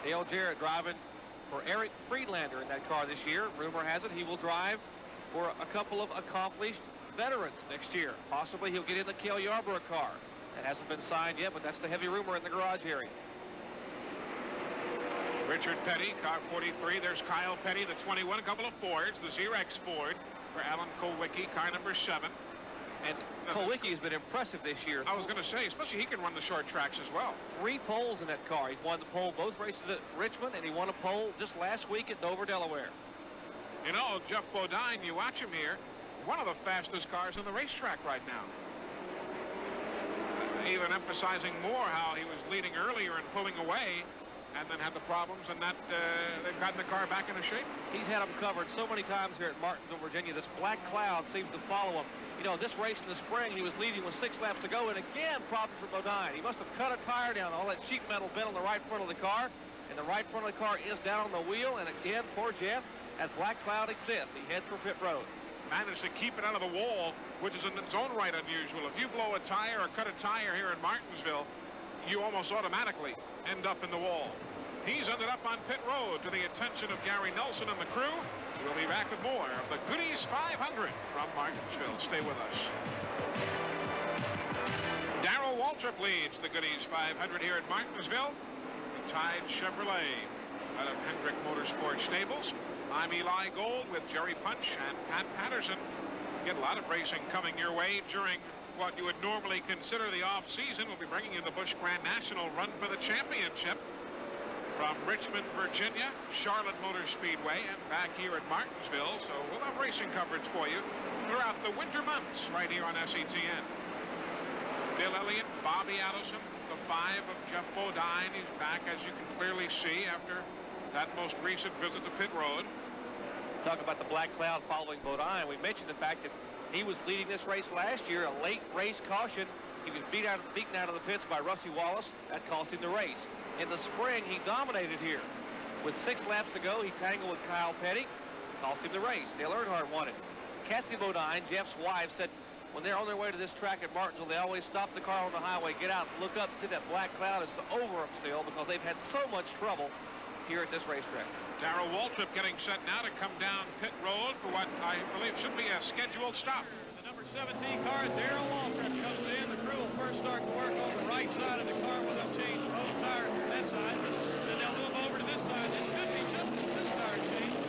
Dale Jarrett driving for Eric Friedlander in that car this year. Rumor has it he will drive for a couple of accomplished veterans next year. Possibly he'll get in the Cale Yarborough car. That hasn't been signed yet, but that's the heavy rumor in the garage area. Richard Petty, car 43. There's Kyle Petty, the 21. A couple of Fords. The Xerox Ford for Alan Kulwicki, car number 7. And Kulwicki has been impressive this year. I was going to say, especially he can run the short tracks as well. 3 poles in that car. He won the pole both races at Richmond, and he won a pole just last week at Dover, Delaware. You know, Jeff Bodine, you watch him here, one of the fastest cars on the racetrack right now. Even emphasizing more how he was leading earlier and pulling away. and then had the problems, and that they've gotten the car back into shape. He's had them covered so many times here at Martinsville, Virginia. This black cloud seems to follow him. You know, this race in the spring, he was leading with 6 laps to go, and again, problems for Bodine. He must have cut a tire down. All that sheet metal bent on the right front of the car, and the right front of the car is down on the wheel, and again, poor Jeff, as black cloud exists, he heads for pit road. Managed to keep it out of the wall, which is in its own right unusual. If you blow a tire or cut a tire here in Martinsville, you almost automatically end up in the wall. He's ended up on pit road to the attention of Gary Nelson and the crew. We'll be back with more of the Goodies 500 from Martinsville. Stay with us. Darrell Waltrip leads the Goodies 500 here at Martinsville. The Tide Chevrolet out of Hendrick Motorsports Stables. I'm Eli Gold with Jerry Punch and Pat Patterson. Get a lot of racing coming your way during what you would normally consider the off-season. We'll be bringing you the Busch Grand National Run for the Championship from Richmond, Virginia, Charlotte Motor Speedway, and back here at Martinsville. So we'll have racing coverage for you throughout the winter months right here on SETN. Bill Elliott, Bobby Allison, the 5 of Jeff Bodine. He's back, as you can clearly see, after that most recent visit to pit road. Talk about the black cloud following Bodine. We mentioned the fact that he was leading this race last year, a late race caution. He was beaten out of the pits by Rusty Wallace. That cost him the race. In the spring, he dominated here. With 6 laps to go, he tangled with Kyle Petty. Cost him the race. Dale Earnhardt won it. Kathy Bodine, Jeff's wife, said when they're on their way to this track at Martinsville, they always stop the car on the highway, get out, look up, see that black cloud is over them still because they've had so much trouble here at this racetrack. Darrell Waltrip getting set now to come down pit road for what I believe should be a scheduled stop. The number 17 car, Darrell Waltrip, comes in. The crew will first start to work on the right side of the car where they'll change both tires to that side. Then they'll move over to this side. It should be just as this tire change.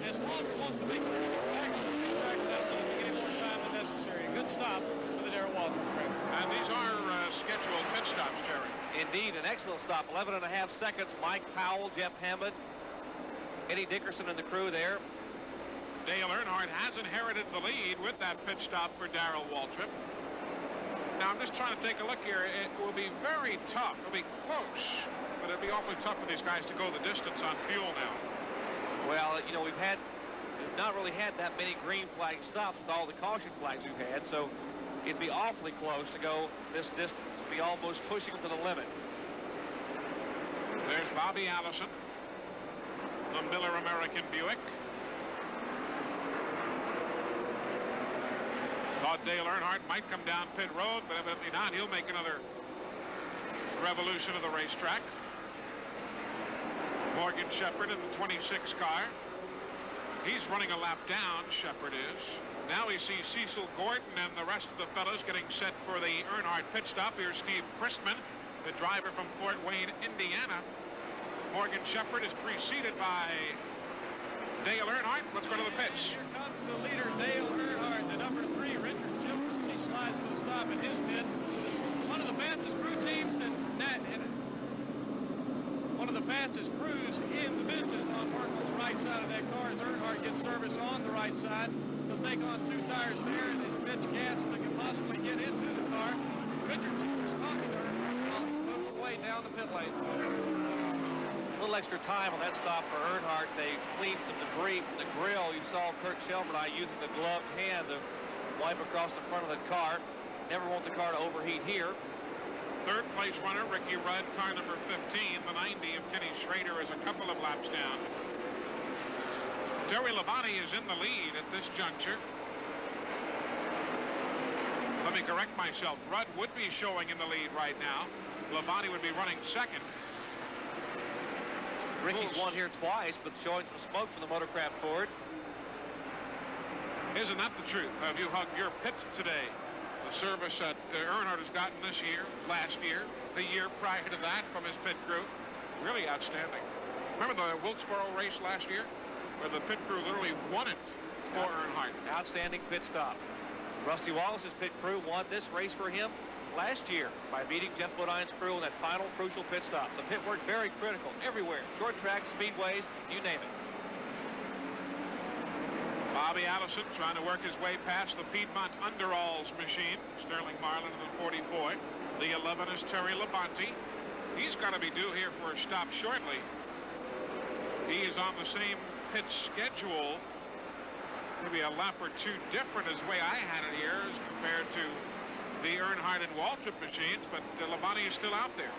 As Waltrip wants to make sure he's back on the track without taking any more time than necessary. A good stop for the Darrell Waltrip track. And these are scheduled pit stops, Jerry. Indeed, an excellent stop. 11.5 seconds. Mike Powell, Jeff Hammond, Eddie Dickerson and the crew there. Dale Earnhardt has inherited the lead with that pit stop for Darrell Waltrip. Now, I'm just trying to take a look here. It will be very tough. It'll be close, but it'll be awfully tough for these guys to go the distance on fuel now. Well, you know, we've not really had that many green flag stops with all the caution flags we've had, so it'd be awfully close to go this distance. It'd be almost pushing them to the limit. There's Bobby Allison, the Miller American Buick. Thought Dale Earnhardt might come down pit road, but evidently not. He'll make another revolution of the racetrack. Morgan Shepherd in the 26 car. He's running a lap down, Shepherd is. Now we see Cecil Gordon and the rest of the fellows getting set for the Earnhardt pit stop. Here's Steve Christman, the driver from Fort Wayne, Indiana. Morgan Shepherd is preceded by Dale Earnhardt. Let's go to the pits. Here comes the leader, Dale Earnhardt, the number 3, Richard Chilton. He slides to the stop in his pit. One of the fastest crew teams and one of the fastest crews in the business on work on the right side of that car as Earnhardt gets service on the right side. He'll take on 2 tires there and as much gas as they can possibly get into the car. Richard Chilton's talking to Earnhardt moves away down the pit lane. A little extra time on that stop for Earnhardt. They cleaned some debris from the grill. You saw Kirk Shelby using the gloved hand to wipe across the front of the car. Never want the car to overheat here. Third place runner, Ricky Rudd, car number 15. The 90 of Kenny Schrader is a couple of laps down. Terry Labonte is in the lead at this juncture. Let me correct myself. Rudd would be showing in the lead right now. Labonte would be running second. Ricky's won here twice, but showing some smoke from the Motorcraft Ford. Isn't that the truth? Have you hugged your pits today? The service that Earnhardt has gotten this year, last year, the year prior to that from his pit crew. Really outstanding. Remember the Wilkesboro race last year? Where the pit crew literally won it for Earnhardt. Outstanding pit stop. Rusty Wallace's pit crew won this race for him last year by beating Jeff Bodine's crew in that final crucial pit stop. The pit work very critical everywhere. Short tracks, speedways, you name it. Bobby Allison trying to work his way past the Piedmont Underalls machine. Sterling Marlin in the 44. The 11 is Terry Labonte. He's got to be due here for a stop shortly. He is on the same pit schedule, maybe a lap or two different as the way I had it here as compared to the Earnhardt and Waltrip machines, but Labonte is still out there.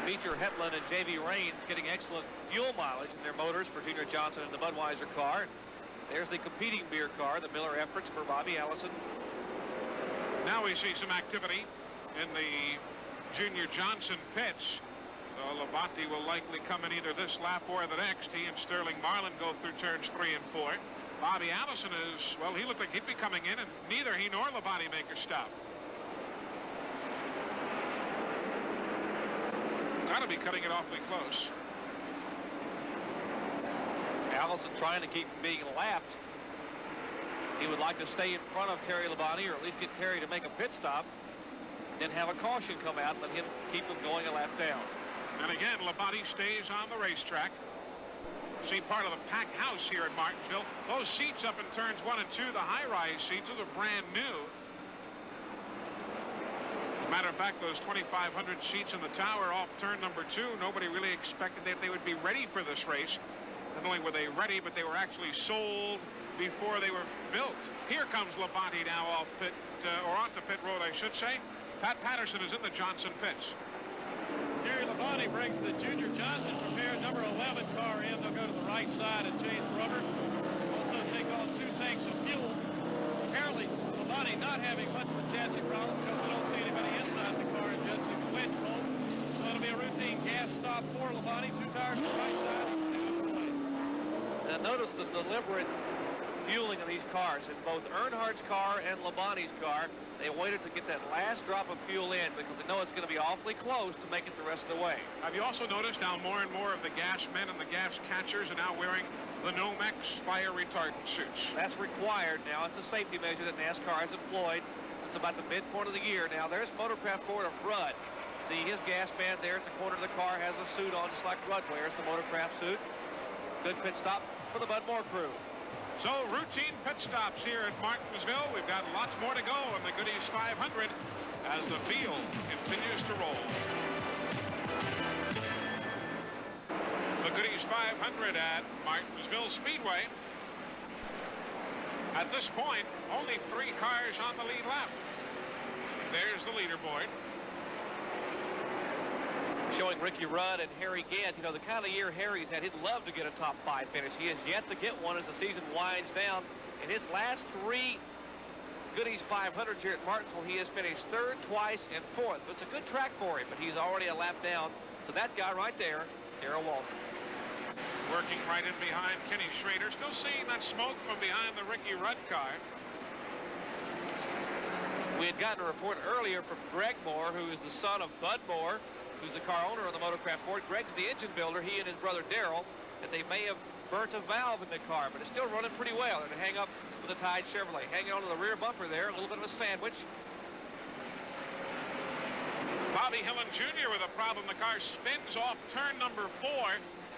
Beecher Hetland and J.B. Raines getting excellent fuel mileage in their motors for Junior Johnson and the Budweiser car. There's the competing beer car, the Miller Efforts for Bobby Allison. Now we see some activity in the Junior Johnson pits. So Labonte will likely come in either this lap or the next. He and Sterling Marlin go through turns 3 and 4. Bobby Allison is, well, he looked like he'd be coming in, and neither he nor Labonte make a stop. Got to be cutting it awfully close. Allison trying to keep from being lapped. He would like to stay in front of Terry Labonte, or at least get Terry to make a pit stop, then have a caution come out and let him keep him going a lap down. And again, Labonte stays on the racetrack. See part of the packed house here at Martinsville. Those seats up in turns 1 and 2, the high-rise seats, those are brand new. As a matter of fact, those 2,500 seats in the tower off turn number 2, nobody really expected that they would be ready for this race. Not only were they ready, but they were actually sold before they were built. Here comes Labonte now off pit, or onto pit road, I should say. Pat Patterson is in the Johnson pits. Terry Labonte brings the Junior Johnson prepared number 11 car in. They'll go to the right side and change rubber. Also take on 2 tanks of fuel. Apparently, Labonte not having much of a chassis problem because we don't see anybody inside the car adjusting the wedge roll. So it'll be a routine gas stop for Labonte. 2 tires to the right side and 2 to the right. Now notice the deliberate fueling of these cars. In both Earnhardt's car and Labonte's car, they waited to get that last drop of fuel in because they know it's going to be awfully close to make it the rest of the way. Have you also noticed how more and more of the gas men and the gas catchers are now wearing the Nomex fire retardant suits? That's required now. It's a safety measure that NASCAR has employed. It's about the midpoint of the year now. There's Motorcraft Ford of Rudd. See, his gas man there at the corner of the car has a suit on just like Rudd wears, the Motorcraft suit. Good pit stop for the Bud Moore crew. So routine pit stops here at Martinsville. We've got lots more to go in the Goody's 500 as the field continues to roll. The Goody's 500 at Martinsville Speedway. At this point, only 3 cars on the lead lap. There's the leaderboard. Showing Ricky Rudd and Harry Gant, you know, the kind of year Harry's had, he'd love to get a top 5 finish. He has yet to get one as the season winds down. In his last 3 Goody's 500s here at Martinsville, he has finished 3rd twice and 4th. It's a good track for him, but he's already a lap down. So that guy right there, Darrell Waltrip. Working right in behind Kenny Schrader. Still seeing that smoke from behind the Ricky Rudd car. We had gotten a report earlier from Greg Moore, who is the son of Bud Moore, who's the car owner of the Motorcraft Ford. Greg's the engine builder, he and his brother Darrell, and they may have burnt a valve in the car, but it's still running pretty well. And hang up with the Tide Chevrolet. Hanging onto the rear bumper there, a little bit of a sandwich. Bobby Hillin Jr. with a problem. The car spins off turn number 4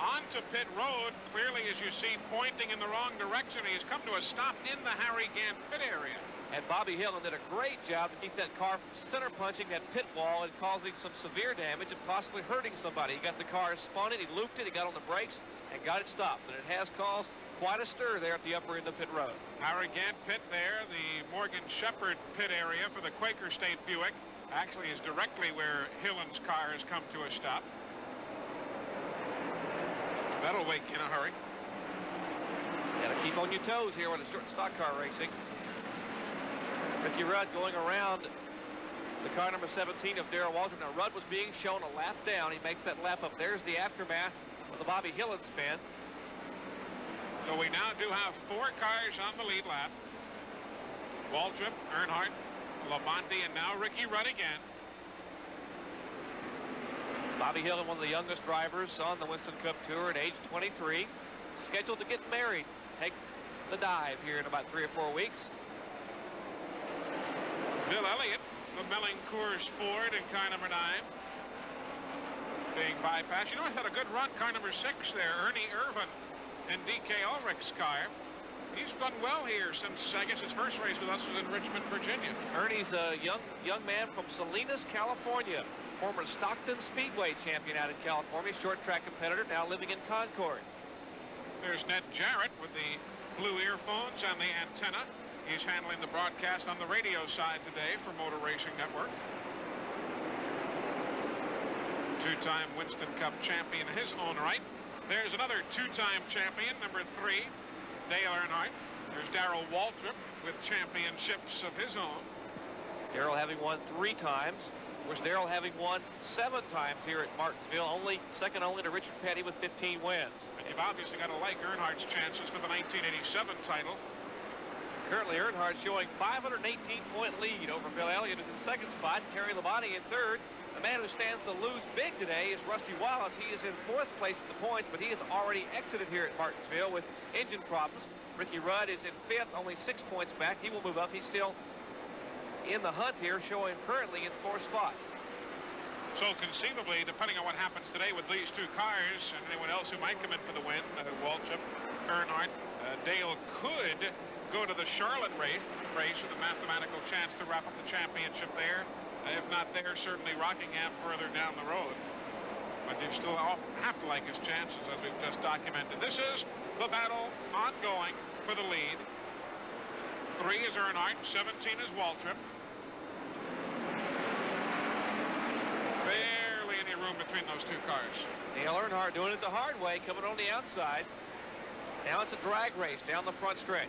onto pit road. Clearly, as you see, pointing in the wrong direction. He's come to a stop in the Harry Gant pit area. And Bobby Hillin did a great job to keep that car from center punching that pit wall and causing some severe damage and possibly hurting somebody. He got the car spun it, he looped it, he got on the brakes and got it stopped. And it has caused quite a stir there at the upper end of pit road. Harry Gant pit there, the Morgan Shepherd pit area for the Quaker State Buick. Actually is directly where Hillin's car has come to a stop. That'll wake you in a hurry. Gotta keep on your toes here when it's stock car racing. Ricky Rudd going around the car number 17 of Darrell Waltrip. Now Rudd was being shown a lap down. He makes that lap up. There's the aftermath of the Bobby Hillin spin. So we now do have 4 cars on the lead lap. Waltrip, Earnhardt, Labonte, and now Ricky Rudd again. Bobby Hillin, one of the youngest drivers on the Winston Cup Tour at age 23. Scheduled to get married. Take the dive here in about 3 or 4 weeks. Bill Elliott, the Melling Coors Ford in car number 9. Being bypassed. You know, I had a good run, car number 6 there. Ernie Irvin in DK Ulrich's car. He's done well here since, I guess, his first race with us was in Richmond, Virginia. Ernie's a young man from Salinas, California. Former Stockton Speedway champion out in California. Short track competitor, now living in Concord. There's Ned Jarrett with the blue earphones and the antenna. He's handling the broadcast on the radio side today for Motor Racing Network. Two-time Winston Cup champion in his own right. There's another two-time champion, number 3, Dale Earnhardt. There's Darrell Waltrip with championships of his own. Darrell having won 3 times. Of course, Darrell having won 7 times here at Martinsville, second only to Richard Petty with 15 wins. And you've obviously got to like Earnhardt's chances for the 1987 title. Currently, Earnhardt showing 518-point lead over Bill Elliott in second spot, Terry Labonte in third. The man who stands to lose big today is Rusty Wallace. He is in 4th place at the points, but he has already exited here at Martinsville with engine problems. Ricky Rudd is in 5th, only 6 points back. He will move up. He's still in the hunt here, showing currently in 4th spot. So conceivably, depending on what happens today with these two cars and anyone else who might come in for the win, Waltrip, Earnhardt, Dale could go to the Charlotte race with a mathematical chance to wrap up the championship there. If not there, certainly Rockingham further down the road. But you still have to like his chances, as we've just documented. This is the battle ongoing for the lead. 3 is Earnhardt, 17 is Waltrip. Barely any room between those two cars. Dale Earnhardt doing it the hard way, coming on the outside. Now it's a drag race down the front stretch.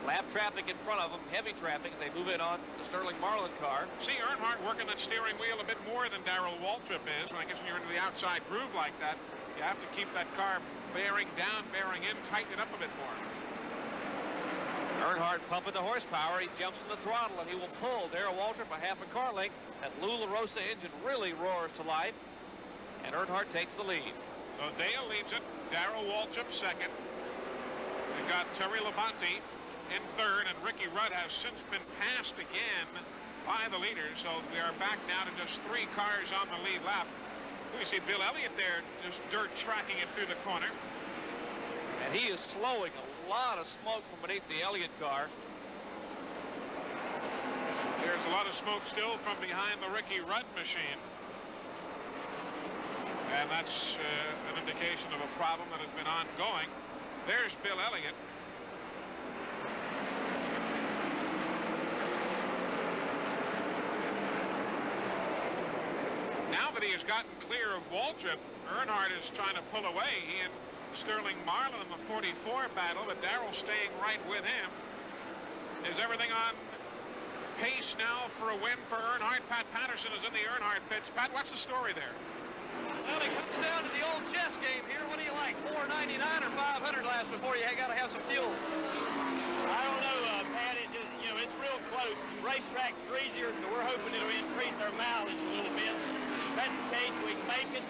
Lap traffic in front of them, heavy traffic as they move in on the Sterling Marlin car. See Earnhardt working that steering wheel a bit more than Darrell Waltrip is. When I guess when you're into the outside groove like that, you have to keep that car bearing down, bearing in, tighten it up a bit more. Earnhardt pumping the horsepower. He jumps in the throttle and he will pull Darrell Waltrip a half a car length. That Lula Rosa engine really roars to life. And Earnhardt takes the lead. So Dale leads it. Darrell Waltrip second. We've got Terry Labonte in third, and Ricky Rudd has since been passed again by the leaders. So we are back now to just 3 cars on the lead lap. We see Bill Elliott there just dirt tracking it through the corner. And he is slowing a lot of smoke from beneath the Elliott car. There's a lot of smoke still from behind the Ricky Rudd machine. And that's an indication of a problem that has been ongoing. There's Bill Elliott. Now that he has gotten clear of Waltrip, Earnhardt is trying to pull away. He and Sterling Marlin in the 44 battle, but Darrell staying right with him. Is everything on pace now for a win for Earnhardt? Pat Patterson is in the Earnhardt pits. Pat, what's the story there? Well, it comes down to the old chess game here. What do you like, $4.99 or $500 last before you got to have some fuel? I don't know, Pat. It just, you know, it's real close. Racetrack's easier, so we're hoping it'll increase our mileage a little bit. If that's the case, we can make it.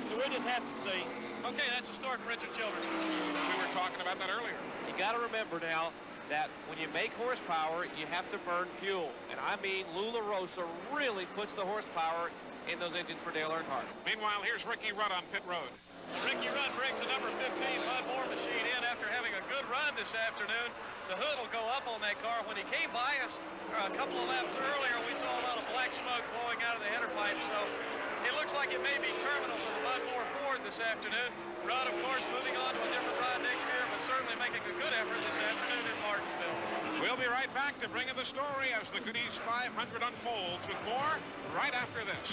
So we'll just have to see. Okay, that's a story for Richard Childress. We were talking about that earlier. You got to remember now that when you make horsepower, you have to burn fuel. And I mean, Lula Rosa really puts the horsepower in those engines for Dale Earnhardt. Meanwhile, here's Ricky Rudd on pit road. Well, Ricky Rudd brings the number 15 Bud Moore machine in after having a good run this afternoon. The hood will go up on that car. When he came by us a couple of laps earlier, we saw a lot of black smoke blowing out of the header pipe. So it looks like it may be terminal for the Bud Moore Ford this afternoon. Rudd, of course, moving on to a different ride next year, but certainly making a good effort this afternoon in Martinsville. We'll be right back to bring you the story as the Goody's 500 unfolds with more right after this.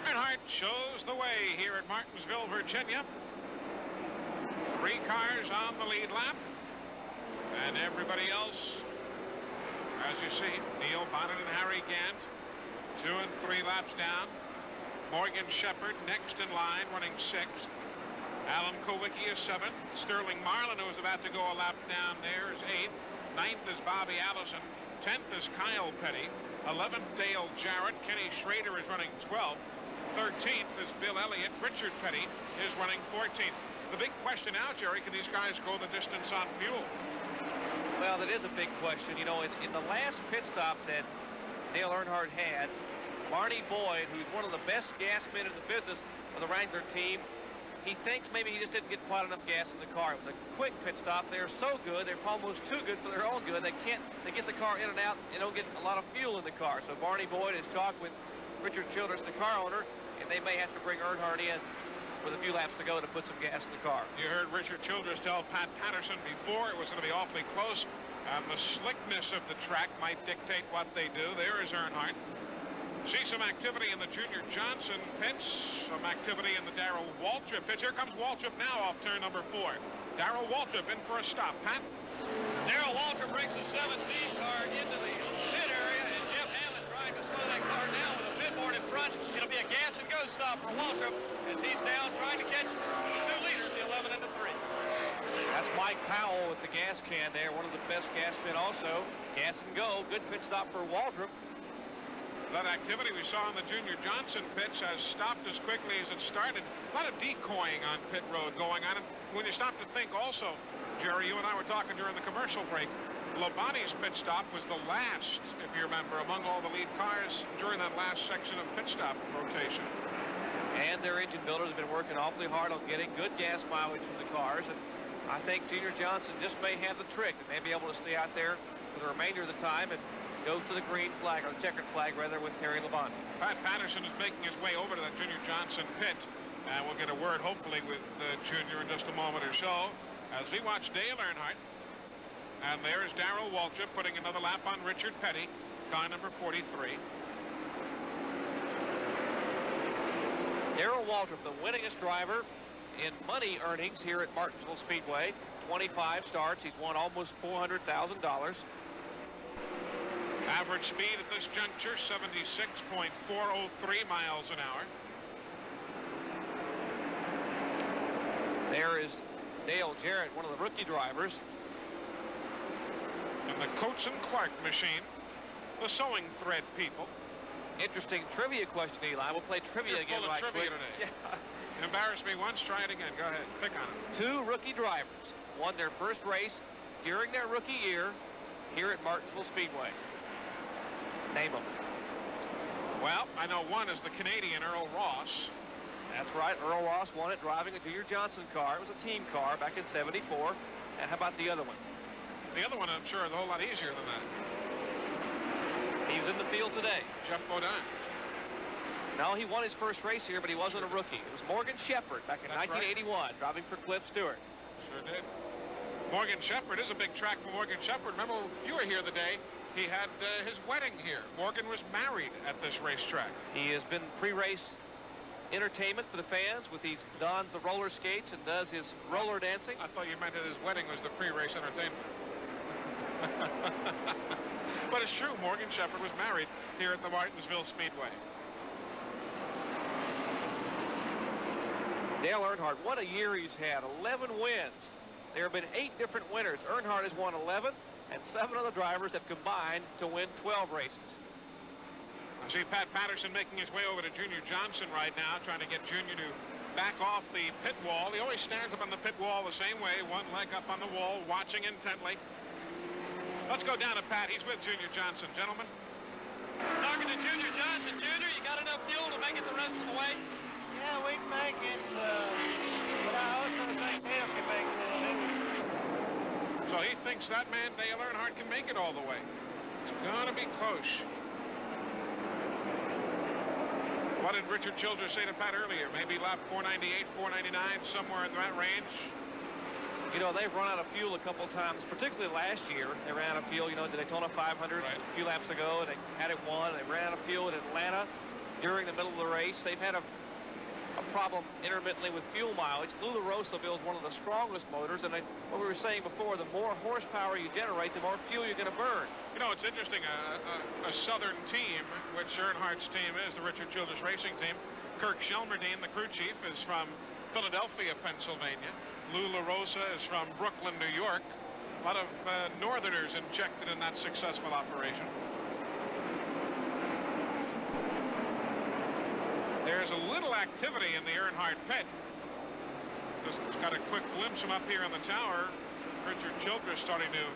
Earnhardt shows the way here at Martinsville, Virginia. 3 cars on the lead lap. And everybody else, as you see, Neil Bonnet and Harry Gant, 2 and 3 laps down. Morgan Shepherd next in line, running 6th. Alan Kowicki is 7th. Sterling Marlin, who is about to go a lap down there, is 8th. 9th is Bobby Allison. 10th is Kyle Petty. 11th, Dale Jarrett. Kenny Schrader is running 12th. 13th is Bill Elliott. Richard Petty is running 14th. The big question now, Jerry, can these guys go the distance on fuel? Well, that is a big question. You know, in the last pit stop that Dale Earnhardt had, Barney Boyd, who's one of the best gas men in the business for the Wrangler team, He thinks maybe he just didn't get quite enough gas in the car. It was a quick pit stop. They're so good, they're almost too good for their own good. They get the car in and out, and don't get a lot of fuel in the car. So Barney Boyd has talked with Richard Childress, the car owner, and they may have to bring Earnhardt in with a few laps to go to put some gas in the car. You heard Richard Childress tell Pat Patterson before it was going to be awfully close. The slickness of the track might dictate what they do. There is Earnhardt. See some activity in the Junior Johnson pits, some activity in the Darrell Waltrip pits. Here comes Waltrip now off turn number 4. Darrell Waltrip in for a stop. Pat? Darrell Waltrip brings the 17 car into the pit area, and Jeff Hammond trying to slow that car down with a pit board in front. It'll be a gas and go stop for Waltrip as he's down trying to catch the 2 leaders, the 11 and the 3. That's Mike Powell with the gas can there, one of the best gas men also. Gas and go, good pit stop for Waltrip. That activity we saw in the Junior Johnson pits has stopped as quickly as it started. A lot of decoying on pit road going on. And when you stop to think also, Jerry, you and I were talking during the commercial break, Labonte's pit stop was the last, if you remember, among all the lead cars during that last section of pit stop rotation. And their engine builders have been working awfully hard on getting good gas mileage from the cars. And I think Junior Johnson just may have the trick and may be able to stay out there for the remainder of the time and go to the green flag, or the checkered flag, rather, with Terry Labonte. Pat Patterson is making his way over to that Junior Johnson pit. And we'll get a word, hopefully, with Junior in just a moment or so, as we watch Dale Earnhardt. And there is Darrell Waltrip putting another lap on Richard Petty, car number 43. Darrell Waltrip, the winningest driver in money earnings here at Martinsville Speedway. 25 starts. He's won almost $400,000. Average speed at this juncture, 76.403 miles an hour. There is Dale Jarrett, one of the rookie drivers. And the Coates and Clark machine, the sewing thread people. Interesting trivia question, Eli. We'll play trivia again full of right trivia quick. today. Yeah. Embarrass me once, try it again. Go ahead, pick on it. 2 rookie drivers won their first race during their rookie year here at Martinsville Speedway. Name them. Well, I know one is the Canadian Earl Ross. That's right. Earl Ross won it driving a Junior Johnson car. It was a team car back in '74. And how about the other one? The other one, I'm sure, is a whole lot easier than that. He was in the field today. Jeff Bodine. No, he won his first race here, but he wasn't a rookie. It was Morgan Shepherd back in 1981, driving for Cliff Stewart. Sure did. Morgan Shepherd is a big track for Morgan Shepherd. Remember, you were here the day he had his wedding here. Morgan was married at this racetrack. He has been pre-race entertainment for the fans with these dons the roller skates and does his roller dancing. I thought you meant that his wedding was the pre-race entertainment. But it's true, Morgan Shepherd was married here at the Martinsville Speedway. Dale Earnhardt, what a year he's had. 11 wins. There have been 8 different winners. Earnhardt has won 11, and 7 other drivers have combined to win 12 races. I see Pat Patterson making his way over to Junior Johnson right now, trying to get Junior to back off the pit wall. He always stands up on the pit wall the same way, one leg up on the wall, watching intently. Let's go down to Pat. He's with Junior Johnson. Gentlemen. Talking to Junior Johnson. Junior, you got enough fuel to make it the rest of the way? Yeah, we can make it, but I also think Dale can make it. So he thinks that man, Dale Earnhardt, can make it all the way. It's going to be close. What did Richard Childress say to Pat earlier? Maybe lap 498, 499, somewhere in that range? You know, they've run out of fuel a couple times, particularly last year. They ran out of fuel, you know, the Daytona 500 a few laps ago, and they had it won. They ran out of fuel in Atlanta during the middle of the race. They've had a problem intermittently with fuel mileage. Lou LaRosa builds one of the strongest motors, and what we were saying before, the more horsepower you generate, the more fuel you're going to burn. You know, it's interesting, a southern team, which Earnhardt's team is, the Richard Childress Racing Team. Kirk Shelmerdine, the crew chief, is from Philadelphia, Pennsylvania. Lou LaRosa is from Brooklyn, New York. A lot of northerners injected in that successful operation. There's a little activity in the Earnhardt pit. Just got a quick glimpse from up here in the tower. Richard Childress starting to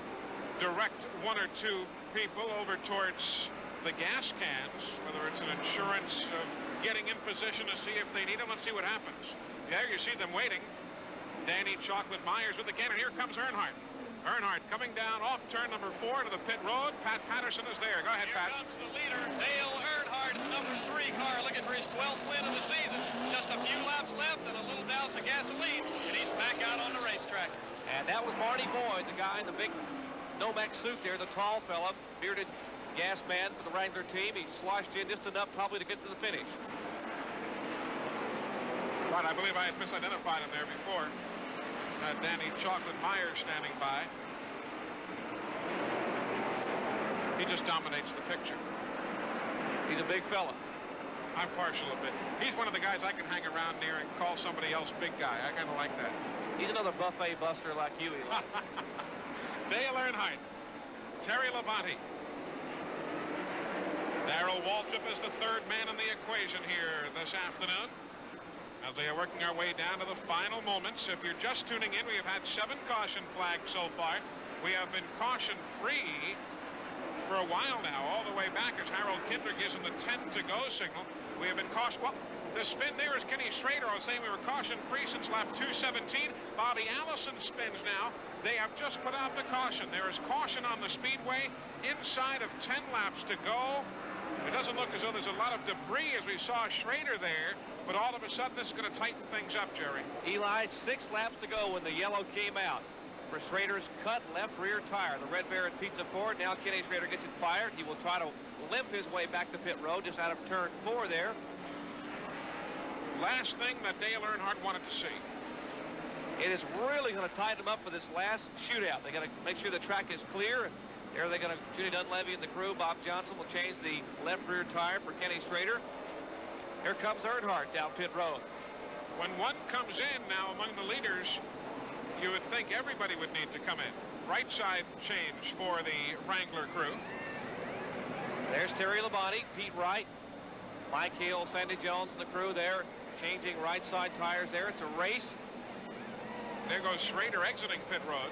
direct 1 or 2 people over towards the gas cans, whether it's an insurance of getting in position to see if they need them. Let's see what happens. There you see them waiting. Danny Chocolate Myers with the cannon. Here comes Earnhardt. Earnhardt coming down off turn number 4 to the pit road. Pat Patterson is there. Go ahead, Pat. Here comes the leader, Dale Earnhardt, number 3 car, looking for his 12th win of the season. Just a few laps left and a little douse of gasoline, and he's back out on the racetrack. And that was Marty Boyd, the guy in the big Nomex suit there, the tall fella, bearded gas man for the Wrangler team. He sloshed in just enough probably to get to the finish. Right, I believe I had misidentified him there before. Danny Chocolate Myers standing by. He just dominates the picture. He's a big fella. I'm partial a bit. He's one of the guys I can hang around near and call somebody else big guy. I kind of like that. He's another buffet buster like you, Eli. Dale Earnhardt, Terry Labonte. Darrell Waltrip is the third man in the equation here this afternoon, as they are working our way down to the final moments. If you're just tuning in, we have had 7 caution flags so far. We have been caution-free for a while now, all the way back as Harold Kinder gives him the 10 to go signal. We have been caution. Well, the spin there is Kenny Schrader. I was saying we were caution-free since lap 217. Bobby Allison spins now. They have just put out the caution. There is caution on the speedway inside of 10 laps to go. It doesn't look as though there's a lot of debris as we saw Schrader there, but all of a sudden this is going to tighten things up, Jerry. Eli, 6 laps to go when the yellow came out. For Schrader's cut left rear tire, the Red Baron Pizza Ford. Now Kenny Schrader gets it fired. He will try to limp his way back to pit road just out of turn 4 there. Last thing that Dale Earnhardt wanted to see. It is really going to tighten them up for this last shootout. They got to make sure the track is clear. There they're going to, Judy Dunleavy and the crew, Bob Johnson will change the left rear tire for Kenny Schrader. Here comes Earnhardt down pit road. When one comes in now among the leaders, you would think everybody would need to come in. Right side change for the Wrangler crew. There's Terry Labonte, Pete Wright, Mike Hill, Sandy Jones, and the crew there changing right side tires there. It's a race. There goes Schrader exiting pit road.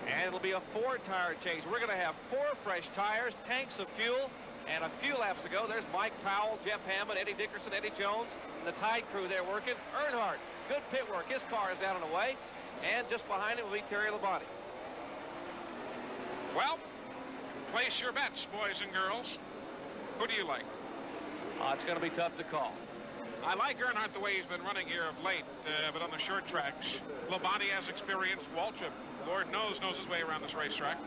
And it'll be a 4 tire change. We're going to have 4 fresh tires, tanks of fuel, and a few laps to go. There's Mike Powell, Jeff Hammond, Eddie Dickerson, Eddie Jones, and the Tide crew there working. Earnhardt, good pit work. His car is out and away. And just behind him will be Terry Labonte. Well, place your bets, boys and girls. Who do you like? It's going to be tough to call. I like Earnhardt the way he's been running here of late, but on the short tracks, Labonte has experience. Waltrip, Lord knows his way around this racetrack.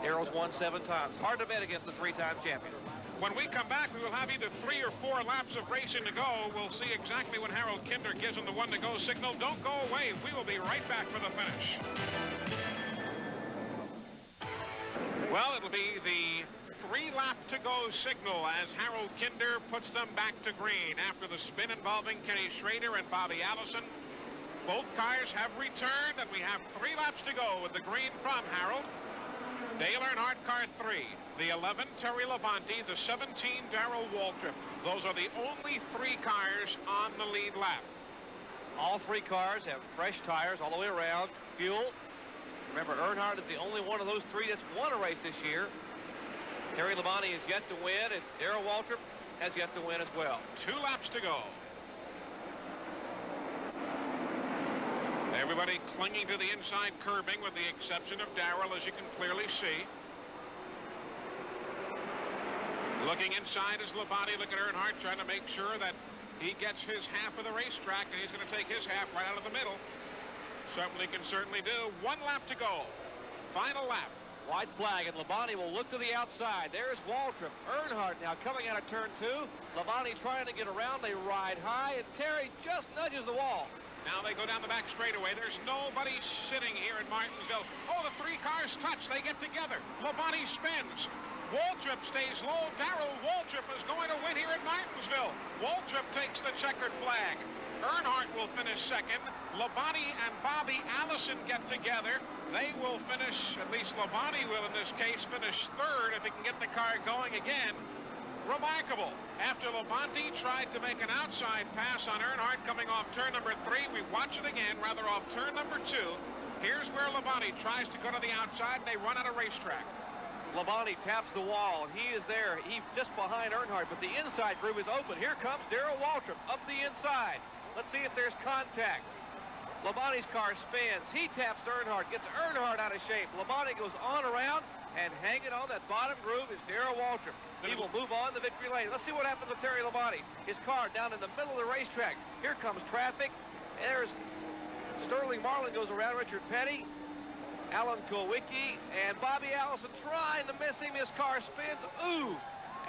Darrell's won 7 times. Hard to bet against the 3-time champion. When we come back, we will have either 3 or 4 laps of racing to go. We'll see exactly when Harold Kinder gives him the 1 to go signal. Don't go away. We will be right back for the finish. Well, it'll be the 3-lap to go signal as Harold Kinder puts them back to green after the spin involving Kenny Schrader and Bobby Allison. Both cars have returned, and we have 3 laps to go with the green from Harold. Dale Earnhardt, car 3. The 11, Terry Labonte. The 17, Darrell Waltrip. Those are the only 3 cars on the lead lap. All 3 cars have fresh tires all the way around, fuel. Remember, Earnhardt is the only one of those 3 that's won a race this year. Terry Labonte is yet to win, and Darrell Waltrip has yet to win as well. 2 laps to go. Everybody clinging to the inside curbing with the exception of Darrell, as you can clearly see. Looking inside is Labonte. Look at Earnhardt trying to make sure that he gets his half of the racetrack, and he's going to take his half right out of the middle. Something he can certainly do. 1 lap to go. Final lap. White flag, and Labonte will look to the outside. There's Waltrip. Earnhardt now coming out of turn 2. Labonte trying to get around. They ride high, and Terry just nudges the wall. Now they go down the back straightaway. There's nobody sitting here in Martinsville. Oh, the 3 cars touch. They get together. Labonte spins. Waltrip stays low. Darrell Waltrip is going to win here at Martinsville. Waltrip takes the checkered flag. Earnhardt will finish 2nd. Labonte and Bobby Allison get together. They will finish, at least Labonte will in this case, finish 3rd if he can get the car going again. Remarkable. After Labonte tried to make an outside pass on Earnhardt coming off turn number 3, we watch it again, rather off turn number 2. Here's where Labonte tries to go to the outside, and they run out of racetrack. Labonte taps the wall. He is there. He's just behind Earnhardt, but the inside groove is open. Here comes Darrell Waltrip up the inside. Let's see if there's contact. Labonte's car spins. He taps Earnhardt, gets Earnhardt out of shape. Labonte goes on around, and hanging on that bottom groove is Darrell Waltrip. He will move on the victory lane. Let's see what happens with Terry Labonte. His car down in the middle of the racetrack. Here comes traffic. There's Sterling Marlin goes around Richard Petty, Alan Kulwicki, and Bobby Allison trying to miss him. His car spins. Ooh!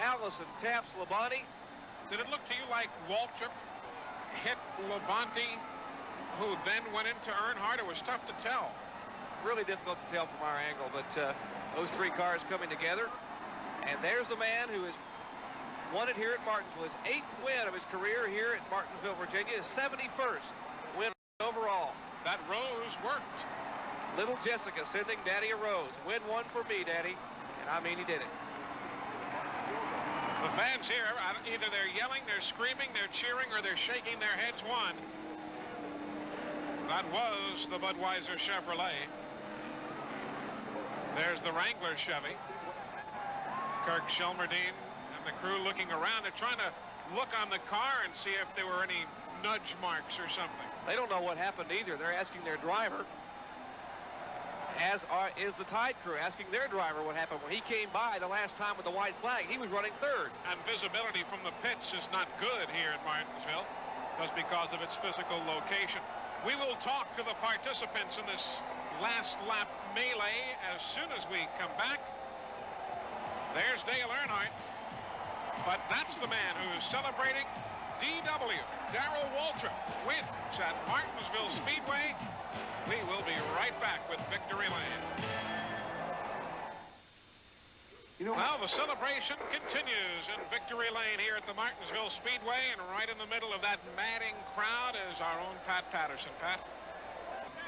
Allison taps Labonte. Did it look to you like Waltrip hit Labonte, who then went into Earnhardt? It was tough to tell. Really difficult to tell from our angle, but those three cars coming together. And there's the man who has won it here at Martinsville. His 8th win of his career here at Martinsville, Virginia. His 71st win overall. That rose worked. Little Jessica sending Daddy a rose. Win one for me, Daddy. And I mean, he did it. The fans here, either they're yelling, they're screaming, they're cheering, or they're shaking their heads one. That was the Budweiser Chevrolet. There's the Wrangler Chevy. Kirk Shelmerdine and the crew looking around. They're trying to look on the car and see if there were any nudge marks or something. They don't know what happened either. They're asking their driver, as is the Tide crew, asking their driver what happened when he came by the last time with the white flag. He was running third. And visibility from the pits is not good here at Martinsville, just because of its physical location. We will talk to the participants in this last lap melee as soon as we come back. There's Dale Earnhardt, but that's the man who's celebrating DW. Darrell Waltrip wins at Martinsville Speedway. We will be right back with Victory Lane. Now the celebration continues in Victory Lane here at the Martinsville Speedway, and right in the middle of that madding crowd is our own Pat Patterson. Pat?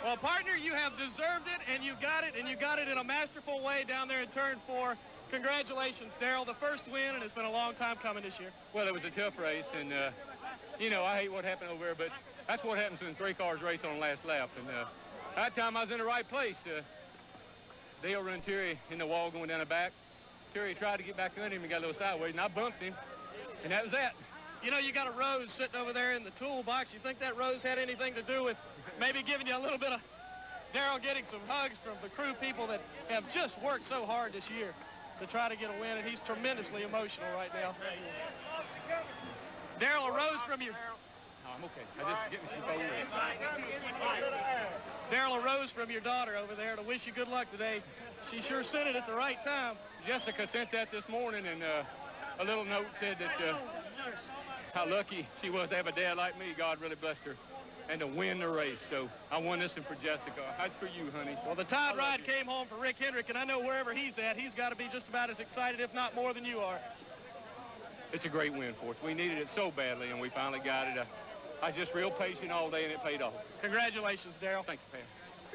Well, partner, you have deserved it, and you got it in a masterful way down there in turn 4. Congratulations, Darrell. The first win, and it's been a long time coming this year. Well, it was a tough race, and, you know, I hate what happened over there, but that's what happens when 3 cars race on the last lap. And that time I was in the right place. Dale run Terry in the wall going down the back. Terry tried to get back under him and got a little sideways, and I bumped him, and that was that. You know, you got a rose sitting over there in the toolbox. You think that rose had anything to do with maybe giving you a little bit of Darrell getting some hugs from the crew people that have just worked so hard this year to try to get a win, and he's tremendously emotional right now. Darrell, a rose from your... No, I'm okay. I just get me some cold water. Darrell, a rose from your daughter over there to wish you good luck today. She sure sent it at the right time. Jessica sent that this morning, and a little note said that how lucky she was to have a dad like me. God really blessed her, and to win the race. So I won this one for Jessica. That's for you, honey. Well, the Tide ride came home for Rick Hendrick, and I know wherever he's at, he's got to be just about as excited, if not more than you are. It's a great win for us. We needed it so badly, and we finally got it. I was just real patient all day, and it paid off. Congratulations, Darrell. Thank you, Pat.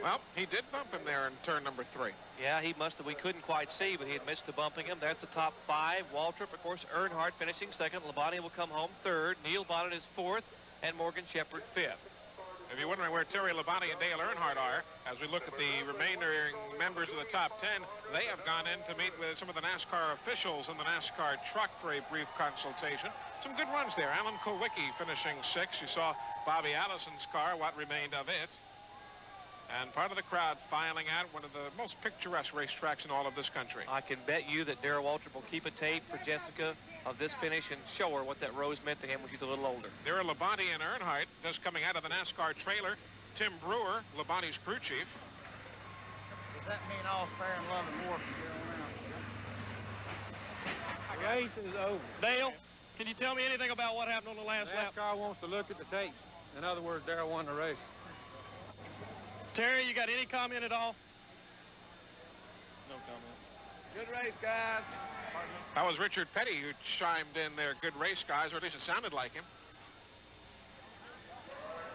Well, he did bump him there in turn number 3. Yeah, he must have. We couldn't quite see, but he admits to bumping him. There's the top 5. Waltrip, of course, Earnhardt finishing 2nd. Labonte will come home 3rd. Neil Bonnet is 4th, and Morgan Shepherd 5th. If you're wondering where Terry Labonte and Dale Earnhardt are, as we look at the remaining members of the top 10, they have gone in to meet with some of the NASCAR officials in the NASCAR truck for a brief consultation. Some good runs there. Alan Kulwicki finishing 6th. You saw Bobby Allison's car, what remained of it. And part of the crowd filing out, one of the most picturesque racetracks in all of this country. I can bet you that Darrell Waltrip will keep a tape for Jessica of this finish and show her what that rose meant to him when she's a little older. There are Labonte and Earnhardt just coming out of the NASCAR trailer. Tim Brewer, Labonte's crew chief. Does that mean all's fair in love and war from here on out? The race is over. Dale, can you tell me anything about what happened on the last lap? NASCAR wants to look at the tapes. In other words, Darrell won the race. Terry, you got any comment at all? No comment. Good race, guys. That was Richard Petty who chimed in there. Good race, guys, or at least it sounded like him.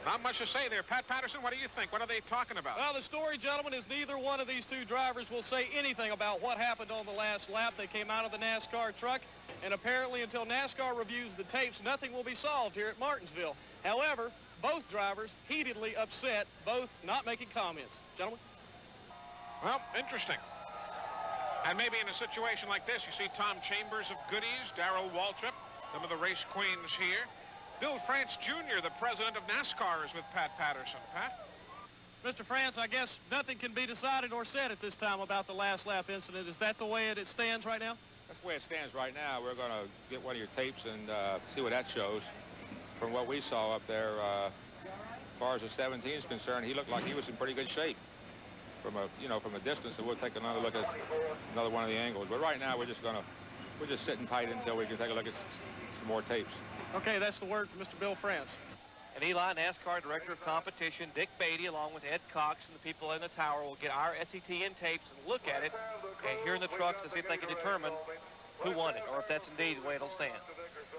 Not much to say there. Pat Patterson, what do you think? What are they talking about? Well, the story, gentlemen, is neither one of these two drivers will say anything about what happened on the last lap. They came out of the NASCAR truck, and apparently until NASCAR reviews the tapes, nothing will be solved here at Martinsville. However, both drivers heatedly upset, both not making comments. Gentlemen? Well, interesting. And maybe in a situation like this, you see Tom Chambers of Goodies, Darrell Waltrip, some of the race queens here. Bill France Jr., the president of NASCAR, is with Pat Patterson. Pat? Mr. France, I guess nothing can be decided or said at this time about the last lap incident. Is that the way it stands right now? That's the way it stands right now. We're going to get one of your tapes and see what that shows. From what we saw up there, as far as the 17 is concerned, he looked like he was in pretty good shape. From a distance, and we'll take another look at another one of the angles. But right now, we're just sitting tight until we can take a look at some more tapes. Okay, that's the word from Mr. Bill France. And Eli, NASCAR Director of Competition, Dick Beatty, along with Ed Cox and the people in the tower, will get our SETN tapes and look at it and hear in the trucks to see if they can determine who won it, or if that's indeed the way it'll stand.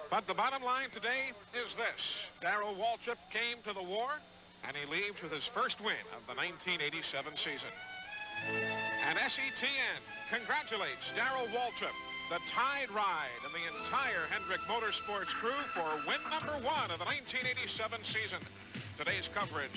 But the bottom line today is this. Darrell Waltrip came to the war, and he leaves with his first win of the 1987 season. And SETN congratulates Darrell Waltrip, the Tide Ride, and the entire Hendrick Motorsports crew for win number 1 of the 1987 season. Today's coverage